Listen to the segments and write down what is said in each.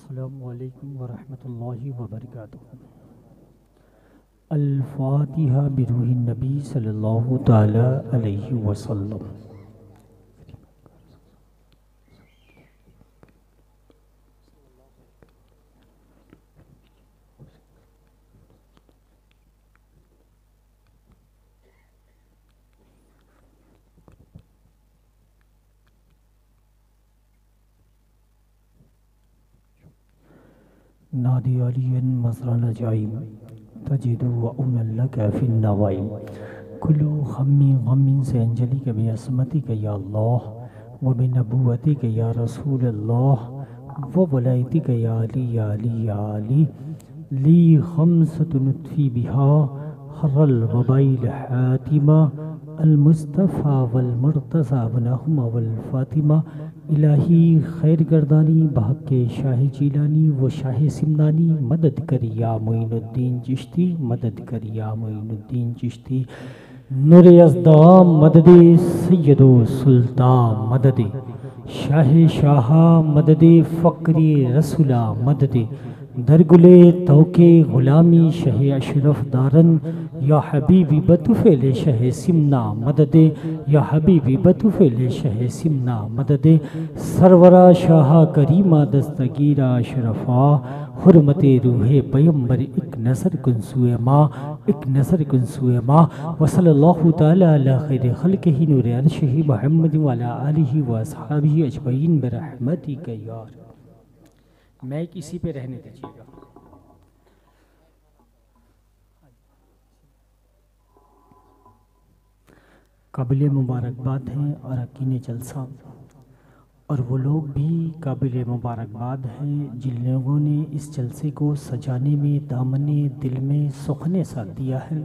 अस्सलामुअलैकुम वरहमतुल्लाहि वबरकातुहू। अल-फातिहा बिरूहिन नबी सल्लल्लाहु तआला अलैहि वसल्लम। नादी अलियन मसरल अजाइम तजिदु व उनल्लका फिन नवाइम कुल्लु खम्मी गम्मिन से अंजलि के बेअसमती के या अल्लाह व बिनबुवती के या रसूल अल्लाह व वलायती के या अली ली खम्सतु नुत्फी बिहा हर्रल वबाइल हातिमा अल मुस्तफ़ा वल मुर्तज़ा वनहुमा वल फातिमा इलाही खैर गर्दानी बहक़ शाह जीलानी व शाह सिमदानी मदद कर या मोइनुद्दीन चिश्ती मदद कर या मोइनुद्दीन चिश्ती नूर यज़दाम मदद सैयदो सुल्तान मदद शाह शाहा मदद फ़क्री रसूला मदद दरगुले तौके ग़ुलामी शह अशरफ दारन या हबीबी बतुफ़ेल शह सिमना मदद या हबीबी बतुफ़ेल शह सिमना मदद सरवरा शाह करीमा दस्तगीरा अशरफा हुर्मते रूहे पैगंबर एक नज़र कुंसुए माँ एक नज़र कुंसुए माँ वसल्लल्लाहु ताला अला खैर खल्क़िही नूर अर्शिही मुहम्मद व अला आलिही व अस्हाबिही अजमईन बिरहमतिक या मैं किसी पे रहने दीजिएगा। काबिल मुबारकबाद हैं अरकान जलसा और वो लोग भी काबिल मुबारकबाद हैं जिन लोगों ने इस जलसे को सजाने में दामने दिल में सुखने साथ दिया है।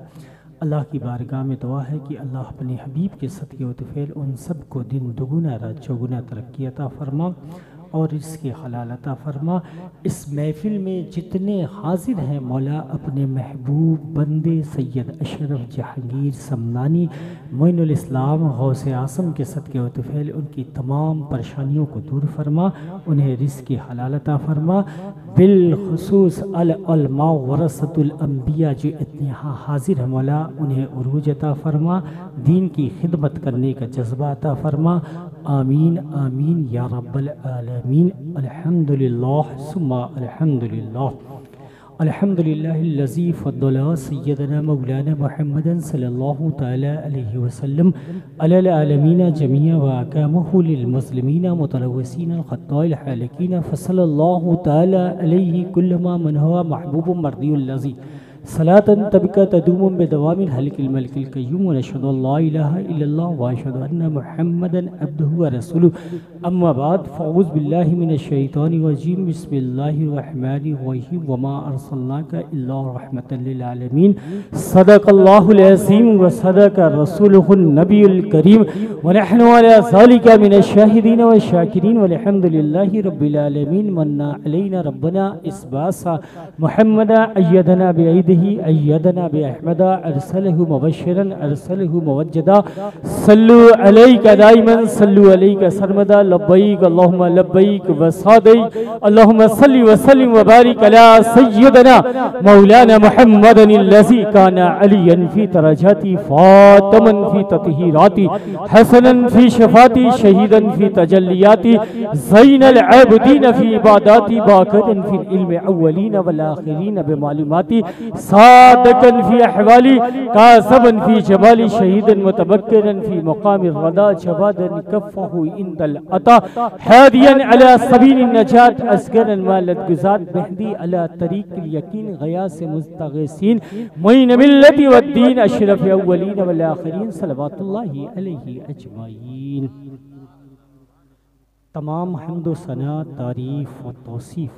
अल्लाह की बारगाह में दुआ है कि अल्लाह अपने हबीब के सदक़े व तफ़ैल उन सब को दिन दुगुना रात चौगुना तरक्की अता फरमा और इसके हलाल अता फरमा। इस महफ़िल में जितने हाजिर हैं मौला अपने महबूब बंदे सैयद अशरफ जहांगीर समनानी मोइनुल इस्लाम गौसे आसम के सदक़े व तफ़ैल उनकी तमाम परेशानियों को दूर फरमा, उन्हें रिज़्क़ हलाल अता फरमा। बिलखुसूस अल उलमा वरसतुल अंबिया जो इतने यहाँ हाजिर हैं मौला उन्हें उरूज अता फरमा, दीन की खिदमत करने का जज्बा अता फरमा। आमीन आमीन या रब्बल आलमीन। अल्हम्दुलिल्लाह सुम्मा अल्हम्दुलिल्लाह अल्हम्दुलिल्लाहिल्लज़ी फ़द्दला सय्यदना मौलाना मुहम्मदन सल्लल्लाहु तआला अलैहि वसल्लम अलल आलमीना जमीअ व अकामहु लिल मुस्लिमीना मुतलव्वसीना ख़त्ताइल हालिकीना फ़सल्लल्लाहु तआला अलैहि कुल्लु मा मन हुवा महबूबुम मर्दियुल्लज़ी सलातन तबका तदूम बेदवामिल हल्किल मलकिल कय्यूम व नशहदु अल्ला इलाहा इल्लल्लाह व अशहदु अन्ना मुहम्मदन अब्दुहु व रसूलुहु अम्मा बाद फ़अऊज़ु बिल्लाहि मिनश शैतानिर रजीम बिस्मिल्लाहिर रहमानिर रहीम व मा अर्सलनाका इल्ला रहमतल लिल आलमीन सदक़ल्लाहुल अज़ीम व सदक़ रसूलुहुन नबियुल करीम व नहनु अला ज़ालिका मिनश शाहिदीन व शाकिरीन वल्हम्दुलिल्लाहि रब्बिल आलमीन मन्ना अलैना रब्बना इस्बासा मुहम्मदा अय्यदना बिअयदी अय्यदना बिअहमदा अरसलहु मुबश्शिरन अरसलहु मुवज्जदा सल्लु अलैका दाइमन सल्लु अलैका सरमदा लब्बैक अल्लाहुम्मा लब्बैक व सदैक अल्लाहुम्मा सल्लि व सल्लिम व बारिक अला सय्यदना मौलाना मुहम्मदिल्लज़ी काना अलियन फी दरजाती फातिमन फी तत्हीराती हसनन फी शफाती शहीदन फी तजल्लियाती ज़ैनल आबिदीन फी इबादाती बाक़रन फी इल्म अव्वलीन वल आखिरीन बिमालूमाती सादकन फी अहवाली कासबन फी जमाली शहीदन मुतबक्किरन फी मकाम रदा जवादन कफ़हु इंदल अता हादियन अला सबील नजात असगरन मालत गुज़ात मेहदी अला तरीक़िल यकीन ग़यास मुस्तग़ीसीन मुईन मिल्लति वद्दीन अशरफ अव्वलीन वल आखिरीन सल्लल्लाहु अलैहि अजमईन। तमाम हम्द व सना तारीफ़ व तौसीफ़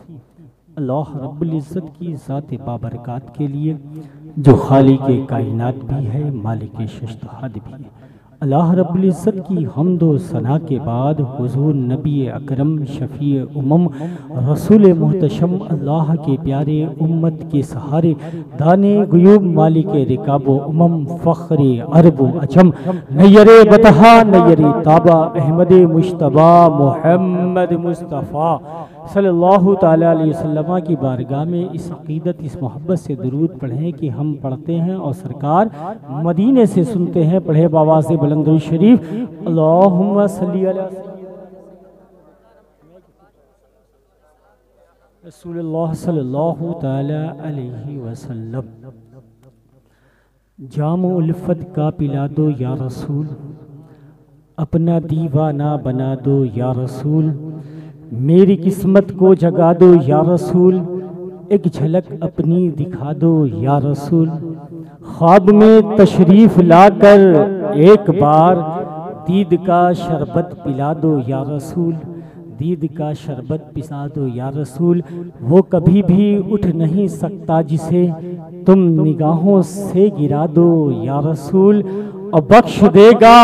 अल्लाह रब्बुल इज़्ज़त की ज़ात बाबरकात के लिए जो खालिक़े कायनात भी है मालिके शश्तहाद भी है। अल्लाह रब्बुल इज़्ज़त की हम्द व सना के बाद हुज़ूर नबी अकरम शफ़ी उम्मम रसूल मुहतशम अल्लाह के प्यारे उम्मत के सहारे दाने गुयूब मालिक रिकाब उम्मम फ़ख्रे अरब अजम नयरे बतहा नयरे ताबा अहमद मुश्तबा मोहम्मद मुस्तफ़ा सल्लल्लाहु ताला अलैहि वसल्लम की बारगाह में इस अक़ीदत, इस मोहब्बत से दुरूद पढ़ें कि हम पढ़ते हैं और सरकार मदीने से सुनते हैं। पढ़े बाबा से बुलंद दुरूद शरीफ, अल्लाहुम्मा सल्ली अला रसूलुल्लाह सल्लल्लाहु ताला अलैहि वसल्लम। जाम उल्फत का पिला दो या रसूल, अपना दीवाना बना दो या रसूल, मेरी किस्मत को जगा दो या रसूल, एक झलक अपनी दिखा दो या रसूल, ख्वाब में तशरीफ लाकर एक बार दीद का शरबत पिला दो या रसूल, दीद का शरबत पिसा दो या रसूल। वो कभी भी उठ नहीं सकता जिसे तुम निगाहों से गिरा दो या रसूल, और बख्श देगा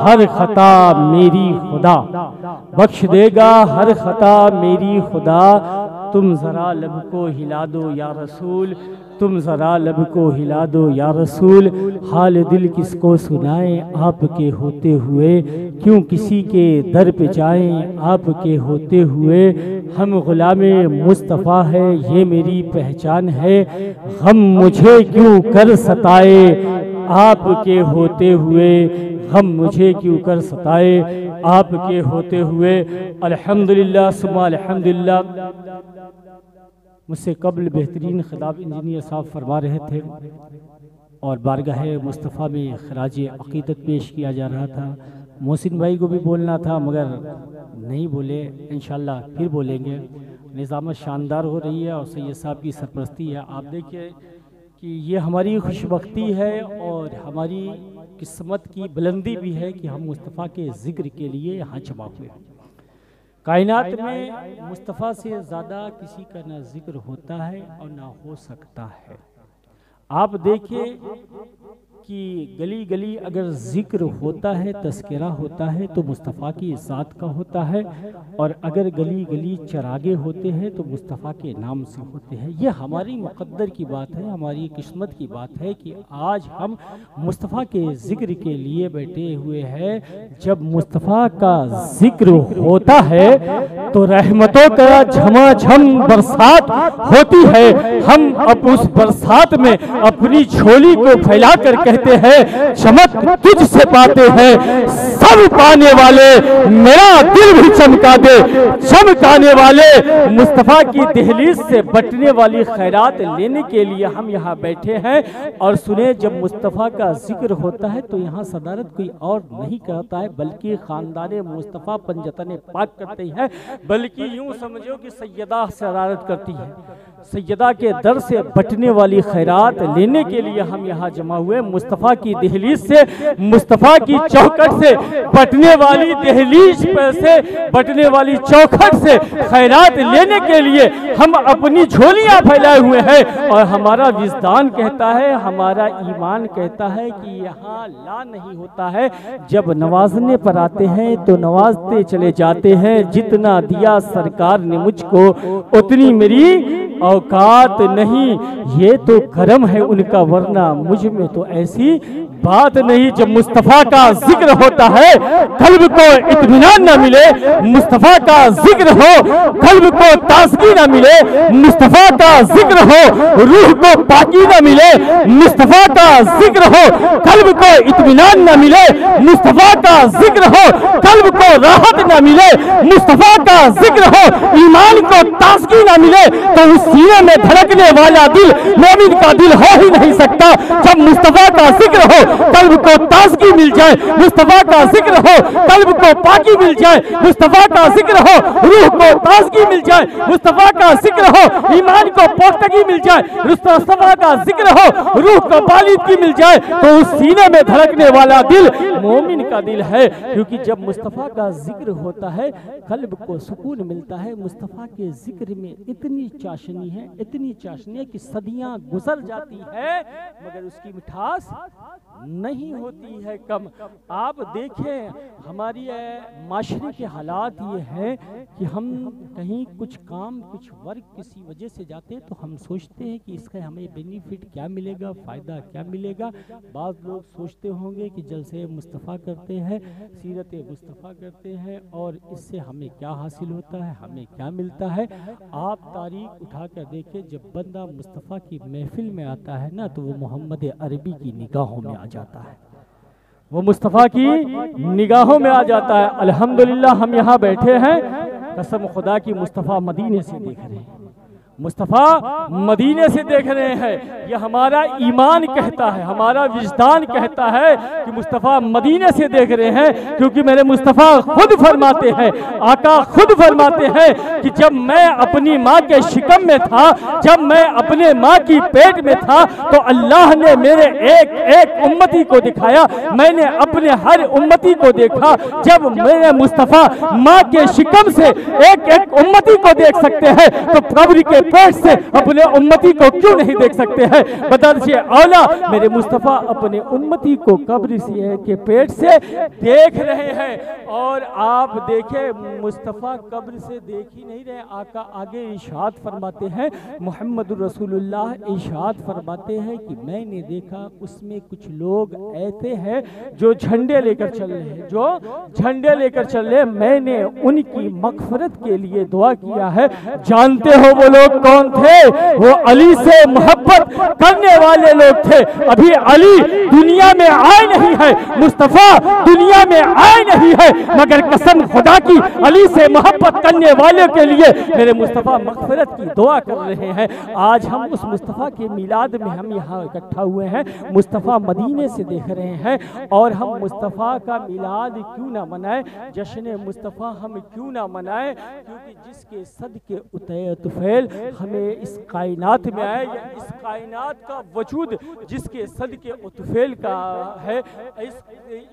हर खता मेरी खुदा, बख्श देगा हर खता मेरी खुदा, तुम जरा लब को हिला दो या रसूल, तुम जरा लब को हिला दो या रसूल। हाल दिल किसको सुनाएं आपके होते हुए, क्यों किसी के दर पे जाएं आपके होते हुए, हम गुलामे मुस्तफ़ा है ये मेरी पहचान है, हम मुझे क्यों कर सताए आपके होते हुए, हम मुझे क्यों कर सताए आपके होते हुए। अल्हम्दुलिल्लाह सुम्मा अल्हम्दुलिल्लाह। मुझसे कबल बेहतरीन खिताब इंजीनियर साहब फरमा रहे थे और बारगाह मुस्तफ़ा में खराज अक़ीदत पेश किया जा रहा था। मोहसिन भाई को भी बोलना था मगर नहीं बोले, इंशाल्लाह फिर बोलेंगे। निज़ामत शानदार हो रही है और सैयद साहब की सरपरस्ती है। आप देखिए कि ये हमारी खुशबख्ती है और हमारी किस्मत की बुलंदी भी है कि हम मुस्तफ़ा के ज़िक्र के लिए यहाँ जमा हुए हैं। कायनात में मुस्तफ़ा से ज़्यादा किसी का ना जिक्र होता है और ना हो सकता है। आप देखिए कि गली गली अगर जिक्र होता है, तस्करा होता है तो मुस्तफ़ा की ज़ात का होता है, और अगर गली गली चरागे होते हैं तो मुस्तफ़ा के नाम से होते हैं। ये हमारी मुक़द्दर की बात है, हमारी किस्मत की बात है कि आज हम मुस्तफ़ा के ज़िक्र के लिए बैठे हुए हैं। जब मुस्तफ़ा का ज़िक्र होता है तो रहमतों का झमाझम बरसात होती है। हम अब उस बरसात में अपनी झोली को फैला कर कहते हैं चमक तुझसे पाते हैं सब पाने वाले, मेरा दिल भी चमका दे चमकाने वाले। मुस्तफ़ा की दहलीज से बटने वाली खैरात लेने के लिए हम यहाँ बैठे हैं। और सुने, जब मुस्तफ़ा का जिक्र होता है तो यहाँ सदारत कोई और नहीं करता है बल्कि ख़ानदान मुस्तफ़ा पंजतन पाक करते हैं, बल्कि यूँ समझो कि सैयदा सदारत करती है। सैयदा के दर से बटने वाली खैरात लेने के लिए हम यहाँ जमा हुए। मुस्तफ़ा की दहलीज से, मुस्तफ़ा की चौखट से बटने वाली दहलीज पर से बटने वाली चौखट से खैरात लेने के लिए हम अपनी झोलियाँ फैलाए हुए हैं। और हमारा विजदान कहता है, हमारा ईमान कहता है कि यहाँ ला नहीं होता है। जब नवाजने पर आते हैं तो नवाजते चले जाते हैं। जितना दिया सरकार ने मुझको उतनी मेरी औकात नहीं, ये तो करम है उनका, वरना मुझ में तो ऐसी बात नहीं। जब मुस्तफ़ा का जिक्र होता है कल्ब को इत्मीनान न मिले, मुस्तफ़ा का जिक्र हो कल्ब को ताज़गी न मिले, मुस्तफ़ा का जिक्र हो रूह को पाकी न मिले, मुस्तफ़ा का जिक्र हो कल्ब को इत्मीनान न मिले, मुस्तफ़ा का जिक्र हो कल्ब को राहत न मिले, मुस्तफ़ा का जिक्र हो ईमान को ताज़गी न मिले, तो उस सीने में धड़कने वाला दिल मोमिन का दिल हो ही नहीं सकता। जब मुस्तफ़ा का जिक्र हो कल्ब को ताज़गी मिल जाए, मुस्तफ़ा का जिक्र हो कल्ब को पाकी मिल जाए, मुस्तफ़ा का जिक्र हो रूह को ताज़गी मिल जाए, मुस्तफ़ा का जिक्र हो ईमान को पोख्तगी मिल जाए, मुस्तफ़ा का जिक्र हो रूह को बालिदगी मिल जाए, तो उस सीने में धड़कने वाला दिल मोमिन का दिल है। क्योंकि जब मुस्तफ़ा का जिक्र होता है कल्ब को सुकून मिलता है। मुस्तफ़ा के जिक्र में इतनी चाशनी है, इतनी चाशनी है कि सदियां गुजर जाती है मगर उसकी मिठास नहीं होती है। कम। आप देखें हमारी माशरे के हालात ये हैं कि हम कहीं कुछ काम कुछ वर्क किसी वजह से जाते हैं तो हम सोचते हैं कि इसका हमें बेनिफिट क्या मिलेगा, फ़ायदा क्या मिलेगा। बाज़ लोग सोचते होंगे कि जलसे मुस्तफ़ा करते हैं, सीरत मुस्तफ़ा करते हैं और इससे हमें क्या हासिल होता है, हमें क्या मिलता है। आप तारीख उठा कर देखें, जब बंदा मुस्तफ़ा की महफिल में आता है ना तो वो मोहम्मद अरबी की निगाहों में आ जाता है, वो मुस्तफ़ा की निगाहों में आ जाता है। अल्हम्दुलिल्लाह हम यहाँ बैठे हैं, कसम खुदा की मुस्तफ़ा मदीने से देख रहे हैं, मुस्तफ़ा मदीने से देख रहे हैं। ये हमारा ईमान कहता है, हमारा विजदान कहता है कि मुस्तफ़ा मदीने से देख रहे हैं, क्योंकि मेरे मुस्तफ़ा खुद फरमाते हैं, आका खुद फरमाते हैं कि जब मैं अपनी माँ के शिकम में था, जब मैं अपने माँ की पेट में था, तो अल्लाह ने मेरे एक एक उम्मती को दिखाया, मैंने अपने हर उम्मती को देखा। जब मेरे मुस्तफ़ा माँ के शिकम से एक एक उम्मती को देख सकते हैं तो कब्र के पेट से अपने उम्मती को क्यों नहीं देख सकते हैं। बदरसे औला मेरे मुस्तफ़ा अपने उम्मती को कब्र के पेट से देख रहे हैं। और आप देखें मुस्तफ़ा कब्र से देख ही नहीं रहे, आका आगे इरशाद फरमाते हैं, मुहम्मद रसूलुल्लाह इरशाद फरमाते हैं कि मैंने देखा उसमें कुछ लोग ऐसे हैं जो झंडे लेकर चल रहे हैं, जो झंडे लेकर चल रहे हैं। मैंने उनकी मग़फ़िरत के लिए दुआ किया है। जानते हो वो लोग कौन थे? वो अली से मोहब्बत करने वाले लोग थे। अभी अली दुनिया में आए नहीं है, मुस्तफ़ा दुनिया में आए नहीं है, मगर कसम खुदा की अली से मोहब्बत करने वाले के लिए मेरे मुस्तफ़ा मग़फ़िरत की दुआ कर रहे हैं। आज हम उस मुस्तफ़ा के मिलाद में हम यहाँ इकट्ठा हुए हैं, मुस्तफ़ा मदीने से देख रहे हैं। और हम मुस्तफ़ा का मिलाद क्यों ना मनाएं, जश्न मुस्तफ़ा हम क्यों ना मनाएं, क्योंकि जिसके सदके तुफ़ैल हमें इस कायनात में आए, या इस कायनात का वजूद जिसके सदके तुफ़ैल का है।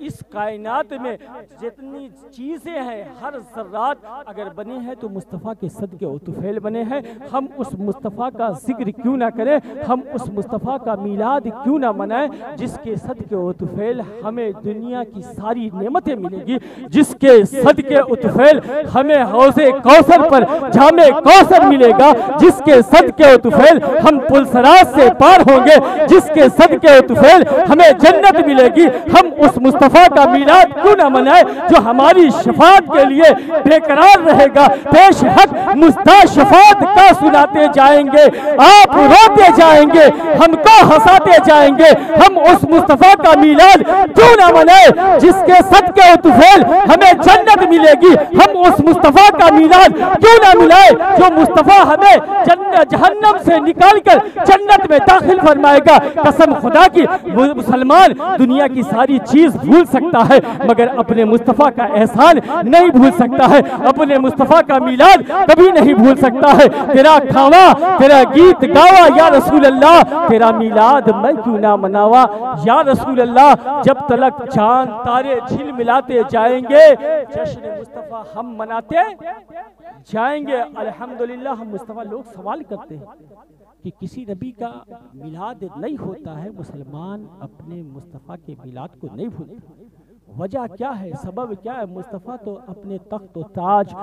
इस कायनात में जितनी चीज़ें हैं, हर ज़र्रात अगर बने हैं तो मुस्तफ़ा के सदके तुफ़ैल बने हैं। हम उस मुस्तफ़ा का जिक्र क्यों ना करें, हम उस मुस्तफ़ा का मिलाद क्यों ना मनाएं जिसके सदके तुफ़ैल हमें दुनिया की सारी नेमतें मिलेगी, जिसके सदके तुफ़ैल हमें हौज़े कौसर पर जामे कौसर मिलेगा, जिसके सदके तुफ़ैल हम पुलसराज से पार होंगे, जिसके सदके तुफ़ैल हमें जन्नत मिलेगी। हम उस मुस्तफ़ा का मिलाद क्यों ना मनाए जो हमारी शफात के लिए बेकरार रहेगा। पेश हक मुस्ता शफात का सुनाते जाएंगे, आप रोते जाएंगे, हमको हंसाते जाएंगे। हम उस मुस्तफ़ा का मिलाद क्यों ना मनाए जिसके सदके तुफ़ैल हमें जन्नत मिलेगी। हम उस मुस्तफ़ा का मिलाद क्यों ना मिलाए जो मुस्तफ़ा हमें जहन्नम से निकाल कर जन्नत में दाखिल फरमाएगा। कसम खुदा की मुसलमान दुनिया की सारी चीज भूल सकता है मगर अपने मुस्तफ़ा का एहसान नहीं भूल सकता है, अपने मुस्तफ़ा का मिलाद कभी नहीं भूल सकता है। तेरा खावा तेरा गीत गावा या रसूल अल्लाह, तेरा मिलाद मैं क्यों ना मनावा या रसूल अल्लाह। जब तलक चांद तारे झिल मिलाते जाएंगे जश्न मुस्तफ़ा हम मनाते जाएंगे। अल्हम्दुलिल्लाह हम मुस्तफ़ा लोग सवाल करते हैं कि किसी नबी का मिलाद नहीं होता है, मुसलमान अपने मुस्तफ़ा के मिलाद को नहीं भूलते। वजह क्या है, सबब क्या है? मुस्तफ़ा तो अपने तख्त ताज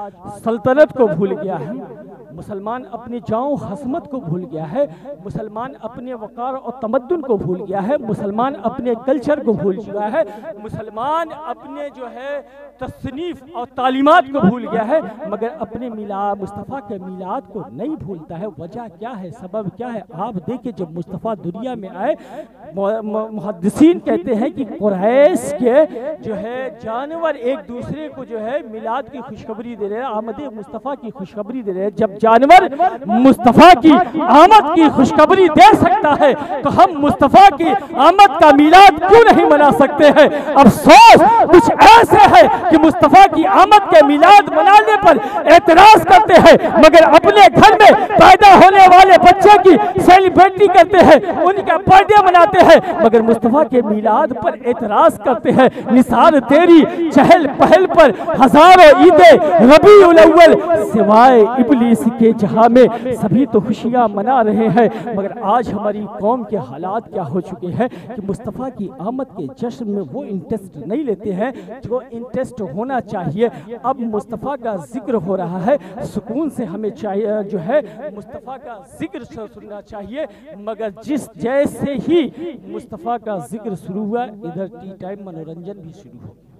सल्तनत को भूल गया है, मुसलमान अपनी जाओ हसमत को भूल गया है, मुसलमान अपने वक़ार और तमद्दुन को भूल गया है, मुसलमान अपने कल्चर को भूल चुका है, मुसलमान अपने जो है तस्नीफ और तालीमात को भूल गया है, मगर अपने मिलाद मुस्तफ़ा के मिलाद को नहीं भूलता है। वजह क्या है, सबब क्या है? आप देखिए जब मुस्तफ़ा दुनिया में आए, मुहद्दिसीन कहते हैं कि कुरैश के जो है जानवर एक दूसरे को जो है मिलाद की खुशखबरी दे रहे हैं, आमद मुस्तफ़ा की खुशखबरी दे रहे हैं। जब जानवर मुस्तफ़ा की आमद की खुशखबरी दे सकता है तो हम मुस्तफ़ा की आमद का मिलाद क्यों नहीं मना सकते हैं? अफसोस कुछ ऐसे हैं कि मुस्तफ़ा की आमद के मिलाद मनाने पर एतराज करते हैं, मगर अपने घर में पैदा होने वाले बच्चे की सेलिब्रिटी करते हैं, उनका बर्थडे मनाते हैं, मगर मुस्तफ़ा के मिलाद पर एतराज करते हैं। निसार तेरी चहल पहल पर हजारों ईदें रबीउल अव्वल, सिवाय इब्लीस के जहां में सभी तो खुशियां मना रहे हैं। मगर आज हमारी कौम के हालात क्या हो चुके हैं कि मुस्तफ़ा की आमद के जश्न में वो इंटरेस्ट नहीं लेते हैं जो इंटरेस्ट होना चाहिए। अब मुस्तफ़ा का जिक्र हो रहा है, सुकून से हमें चाहिए जो है मुस्तफ़ा का जिक्र सुनना चाहिए, मगर जिस जैसे ही मुस्तफ़ा का जिक्र शुरू हुआ इधर टी टाइम मनोरंजन भी शुरू हो गया।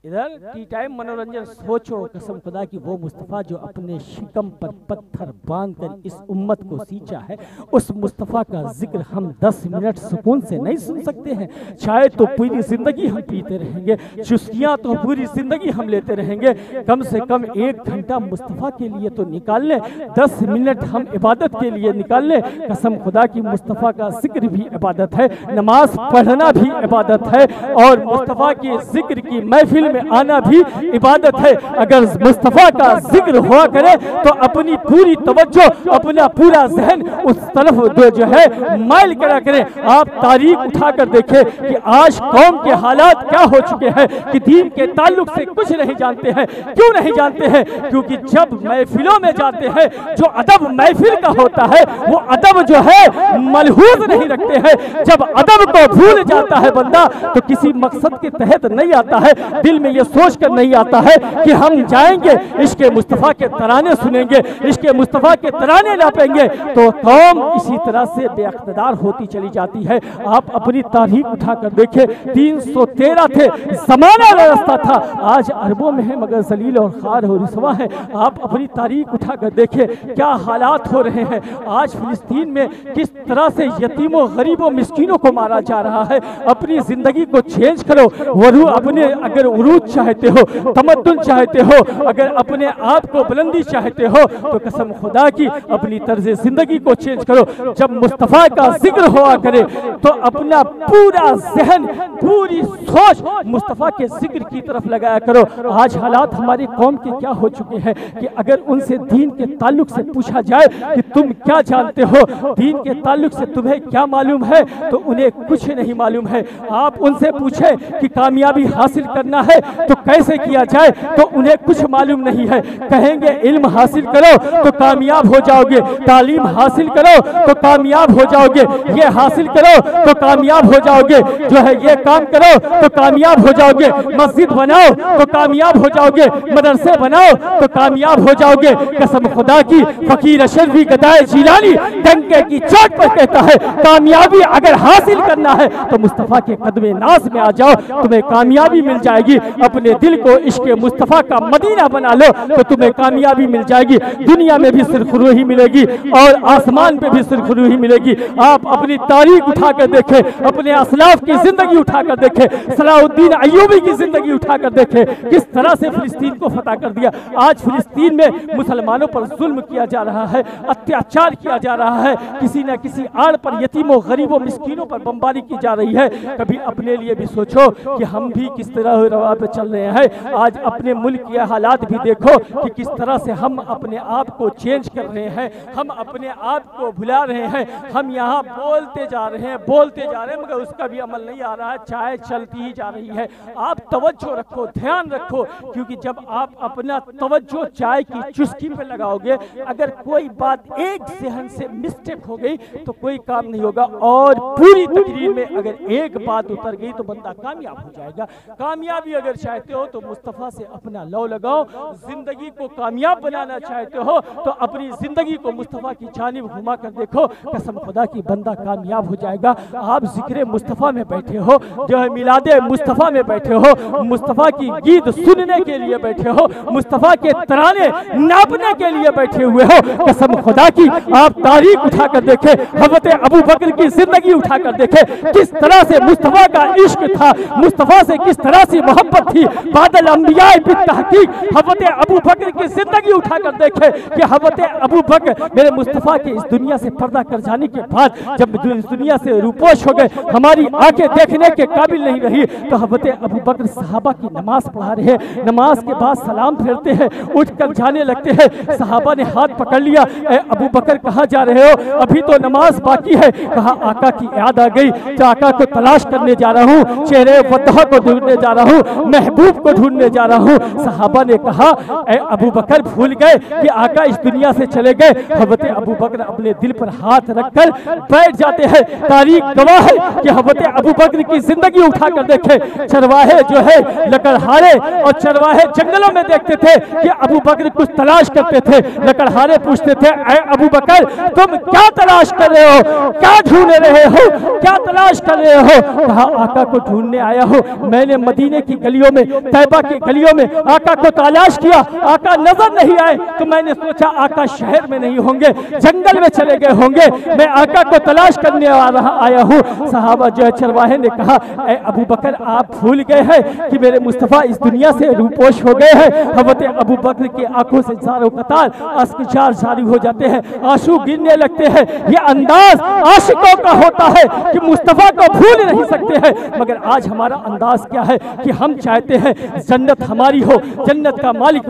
इधर टी टाइम मनोरंजन, सोचो कसम खुदा की वो मुस्तफ़ा जो अपने शिकम पर पत्थर बांधकर इस उम्मत को सींचा है, उस मुस्तफ़ा का जिक्र हम 10 मिनट सुकून से नहीं सुन सकते हैं। चाय तो पूरी जिंदगी हम पीते रहेंगे, चुस्कियाँ तो पूरी जिंदगी हम लेते रहेंगे, कम से कम 1 घंटा मुस्तफ़ा के लिए तो निकाल लें, 10 मिनट हम इबादत के लिए निकाल लें। कसम खुदा की मुस्तफ़ा का जिक्र भी इबादत है, नमाज पढ़ना भी इबादत है, और मुस्तफ़ा के जिक्र की महफिल में आना भी इबादत है। अगर मुस्तफ़ा का जिक्र हुआ करे तो अपनी पूरी तवज्जो, अपना पूरा जहन उस तरफ जो है माइल करा करें। आप तारीख उठाकर देखें कि आज कौम के हालात क्या हो चुके हैं कि दीन के ताल्लुक से कुछ नहीं जानते हैं। क्यों नहीं जानते हैं? क्योंकि जब महफिलों में जाते हैं, जो अदब महफिल का होता है वो अदब जो है मलहूज नहीं रखते हैं। जब अदब को भूल जाता है बंदा तो किसी मकसद के तहत नहीं आता है, दिल में ये सोच कर नहीं आता है कि हम जाएंगे इश्क मुस्तफ़ा के तराने सुनेंगे, इश्क मुस्तफ़ा के तराने नापेंगे, तो कौम इसी तरह से बेअख्तियार होती चली जाती है। आप अपनी तारीख उठाकर देखें, 313 थे, जमाना व्यवस्था था, आज अरबों में है मगर जलील और खार और रिसवा है। आप अपनी तारीख उठाकर देखें क्या हालात हो रहे हैं। आज फिलिस्तीन में किस तरह से यतीमों गरीबों मिस्कीनों को मारा जा रहा है। अपनी जिंदगी को चेंज करो, वरू अपने अगर उरूज चाहते हो, तमद्दुन चाहते हो, अगर अपने आप को बुलंदी चाहते हो तो कसम खुदा की अपनी तर्ज जिंदगी को चेंज करो। जब मुस्तफ़ा का जिक्र हुआ करे तो अपना पूरा जहन, पूरी सोच मुस्तफ़ा के जिक्र की तरफ लगाया करो। आज हालात हमारी कौम के क्या हो चुके हैं कि अगर उनसे दीन के ताल्लुक से पूछा जाए कि तुम क्या जानते हो, दीन के ताल्लुक से तुम्हें क्या मालूम है, तो उन्हें कुछ नहीं मालूम है। आप उनसे पूछे कि कामयाबी हासिल करना है तो कैसे किया जाए, तो उन्हें कुछ मालूम नहीं है। कहेंगे इल्म हासिल करो तो कामयाब हो जाओगे, तालीम हासिल करो तो कामयाब हो जाओगे, ये हासिल करो तो कामयाब हो जाओगे, जो है ये काम करो तो कामयाब हो जाओगे, मस्जिद बनाओ तो कामयाब हो जाओगे, मदरसे बनाओ तो कामयाब हो जाओगे। कसम खुदा की फकीर अशरफी गदाए जिलानी डंके की चोट पर कहता है कामयाबी अगर हासिल करना है तो मुस्तफ़ा के कदमे नाज में आ जाओ, तुम्हें कामयाबी मिल जाएगी। अपने दिल को इश्क मुस्तफ़ा का मदीना बना लो तो तुम्हें कामयाबी मिल जाएगी। दुनिया में भी सिरखुरूही मिलेगी और आसमान पे भी सिरखुरूही मिलेगी। आप अपनी तारीख उठाकर देखें, अपने असलाफ की जिंदगी उठाकर देखें, सलाहुद्दीन अय्यूबी की जिंदगी उठाकर देखें, किस तरह से फिलिस्तीन को फतह कर दिया। आज फिलिस्तीन में मुसलमानों पर जुल्म किया जा रहा है, अत्याचार किया जा रहा है, किसी न किसी आड़ पर यतीमों गरीबों मिस्कीनों पर बमबारी की जा रही है। कभी अपने लिए भी सोचो कि हम भी किस तरह रवा पे चल रहे हैं। आज अपने मुल्क के हालात भी देखो कि किस तरह से हम अपने आप को चेंज कर रहे हैं, हम अपने आप को भुला रहे हैं। हम यहाँ बोलते जा रहे हैं, बोलते जा रहे हैं, मगर उसका भी अमल नहीं आ रहा है, चाय चलती ही जा रही है। आप तवज्जो रखो, ध्यान रखो, क्योंकि जब आप अपना तवज्जो चाय की चुस्की पे लगाओगे, अगर कोई बात एक जहन से मिस्टेक हो गई तो कोई काम नहीं होगा, और पूरी तकरीर में अगर एक बात उतर गई तो बंदा कामयाब हो जाएगा। कामयाबी अगर चाहते हो तो मुस्तफ़ा से अपना लौ लगाओ। जिंदगी को कामयाब बनाना चाहते हो तो अपनी जिंदगी को मुस्तफ़ा की जानिब घुमा कर देखो, कसम खुदा की बंदा कामयाब हो जाएगा। आप जिक्र मुस्तफ़ा में बैठे हो, जो है मिलादे मुस्तफ़ा में बैठे हो, मुस्तफ़ा की गीत सुनने के लिए बैठे हो, मुस्तफ़ा के तराने नापने के लिए बैठे हुए हो। कसम खुदा की आप तारीख उठाकर देखे, हज़रत अबू बकर की जिंदगी उठाकर देखे, किस तरह से मुस्तफ़ा का इश्क था, मुस्तफ़ा से किस तरह से मोहब्बत मोहब्बत थी। बादल अंबिया बित्तहकीक हज़रत अबू बकर की जिंदगी उठाकर देखे कि हज़रत अबू बकर मेरे मुस्तफ़ा के इस दुनिया से पर्दा कर जाने के बाद जब इस दुनिया से रूपोश हो गए, हमारी आंखें देखने के काबिल नहीं रही, तो हज़रत अबू बकर सहाबा की नमाज पढ़ा रहे हैं। नमाज के बाद सलाम फेरते हैं, उठकर जाने लगते हैं। सहाबा ने हाथ पकड़ लिया, ए अबू बकर कहाँ जा रहे हो? अभी तो नमाज बाकी है। कहा आका की याद आ गई, तो आका को तलाश करने जा रहा हूँ, चेहरे वतहा को ढूंढने जा रहा हूँ, महबूब को ढूंढने जा रहा हूँ। सहाबा ने कहा ए अबू बकर भूल गए कि आका इस दुनिया से चले गए। हज़रत अबू बकर अपने दिल पर हाथ रखकर बैठ जाते हैं। तारीख गवाह है कि हज़रत अबू बकर की जिंदगी उठाकर देखे, चरवाहे जो है लकड़हारे और चरवाहे जंगलों में देखते थे कि अबू बकर कुछ तलाश करते थे। लकड़हारे पूछते थे ए अबू बकर तुम क्या तलाश कर रहे हो, क्या ढूंढ रहे हो, क्या तलाश कर रहे हो? कहा आका को ढूंढने आया हो। मैंने मदीने की गलियों में, तैबा की गलियों में आका को तलाश किया, आका नजर नहीं आए, तो मैंने सोचा आका शहर में नहीं होंगे, जंगल में चले गए होंगे, मैं आका को तलाश करने आया हूँ। सहाबा जो है चरवाहे ने कहा ए अबू बकर आप भूल गए हैं कि मेरे मुस्तफ़ा इस दुनिया से रूपोश हो गए हैं। हज़रत अबू बकर की आंखों से ज़ारो कतार आंसू जारी हो जाते हैं, आंसू गिरने लगते हैं। ये अंदाज आशिकों का होता है कि मुस्तफ़ा को भूल नहीं सकते हैं। मगर आज हमारा अंदाज क्या है कि हम चाहते हैं जन्नत हमारी हो, जन्नत का मालिक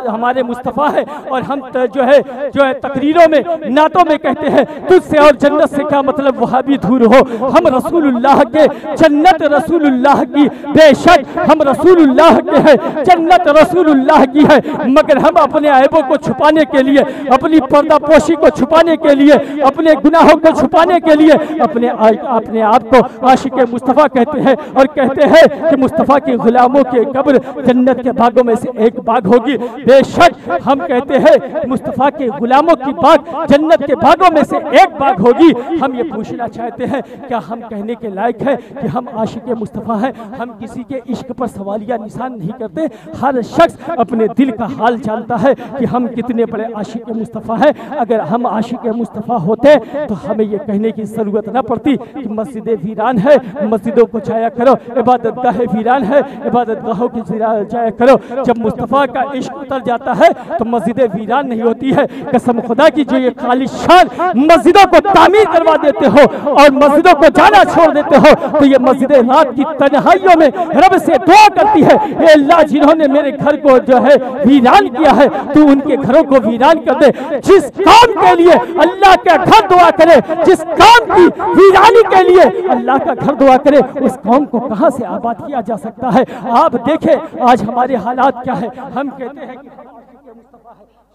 हमारे मुस्तफ़ा है, और हम जो है तकरीरों में, नातों में कहते हैं तुझसे और जन्नत से क्या मतलब, वहाँ भी दूर हो। हम रसूलुल्लाह के, जन्नत रसूलुल्लाह की, बेशक हम रसूलुल्लाह के हैं, जन्नत रसूलुल्लाह की है। मगर हम अपने ऐबों को छुपाने के लिए, अपनी पर्दापोशी को छुपाने के लिए, अपने गुनाहों को छुपाने के लिए अपने आप को आशिक मुस्तफ़ा कहते हैं, और कहते हैं कि मुस्तफ़ा के गुलामों की कब्र जन्नत के बागों में से एक बाग होगी। बेशक हम कहते हैं मुस्तफ़ा के गुलामों की बाग जन्नत के बागों में से एक बाग होगी। हम ये पूछना चाहते हैं क्या हम कहने के लायक है कि हम आशिक मुस्तफ़ा हैं? हम किसी के इश्क पर सवालिया निशान नहीं करते। हर शख्स अपने दिल का हाल जानता है कि हम कितने बड़े आशिक मुस्तफ़ा हैं। अगर हम आशिक मुस्तफ़ा होते तो हमें ये कहने की ज़रूरत न पड़ती कि मस्जिदें वीरान है, मस्जिदों को जाया करो, इबादत गाहें वीरान है, इबादत गाहों की जाया करो। जब मुस्तफ़ा का इश्क उतर जाता है तो मस्जिदें वीरान नहीं होती है। कसम खुदा की जो ये खालिशान मस्जिदों को तामीर करवा देते हो और मस्जिदों को जाना छोड़ देते हो, तो ये मस्जिदें रात की तन्हाइयों में रब से दुआ करती है, ए अल्लाह जिन्होंने मेरे घर को जो है वीरान किया है, तू उनके घरों को वीरान कर दे। जिस काम के लिए अल्लाह का घर दुआ करे, जिस काम की वीरानी के लिए अल्लाह का घर दुआ करे, उस कौम को कहां से आबाद किया जा सकता है? आप देखें आज हमारे हालात क्या है। हम कहते हैं कि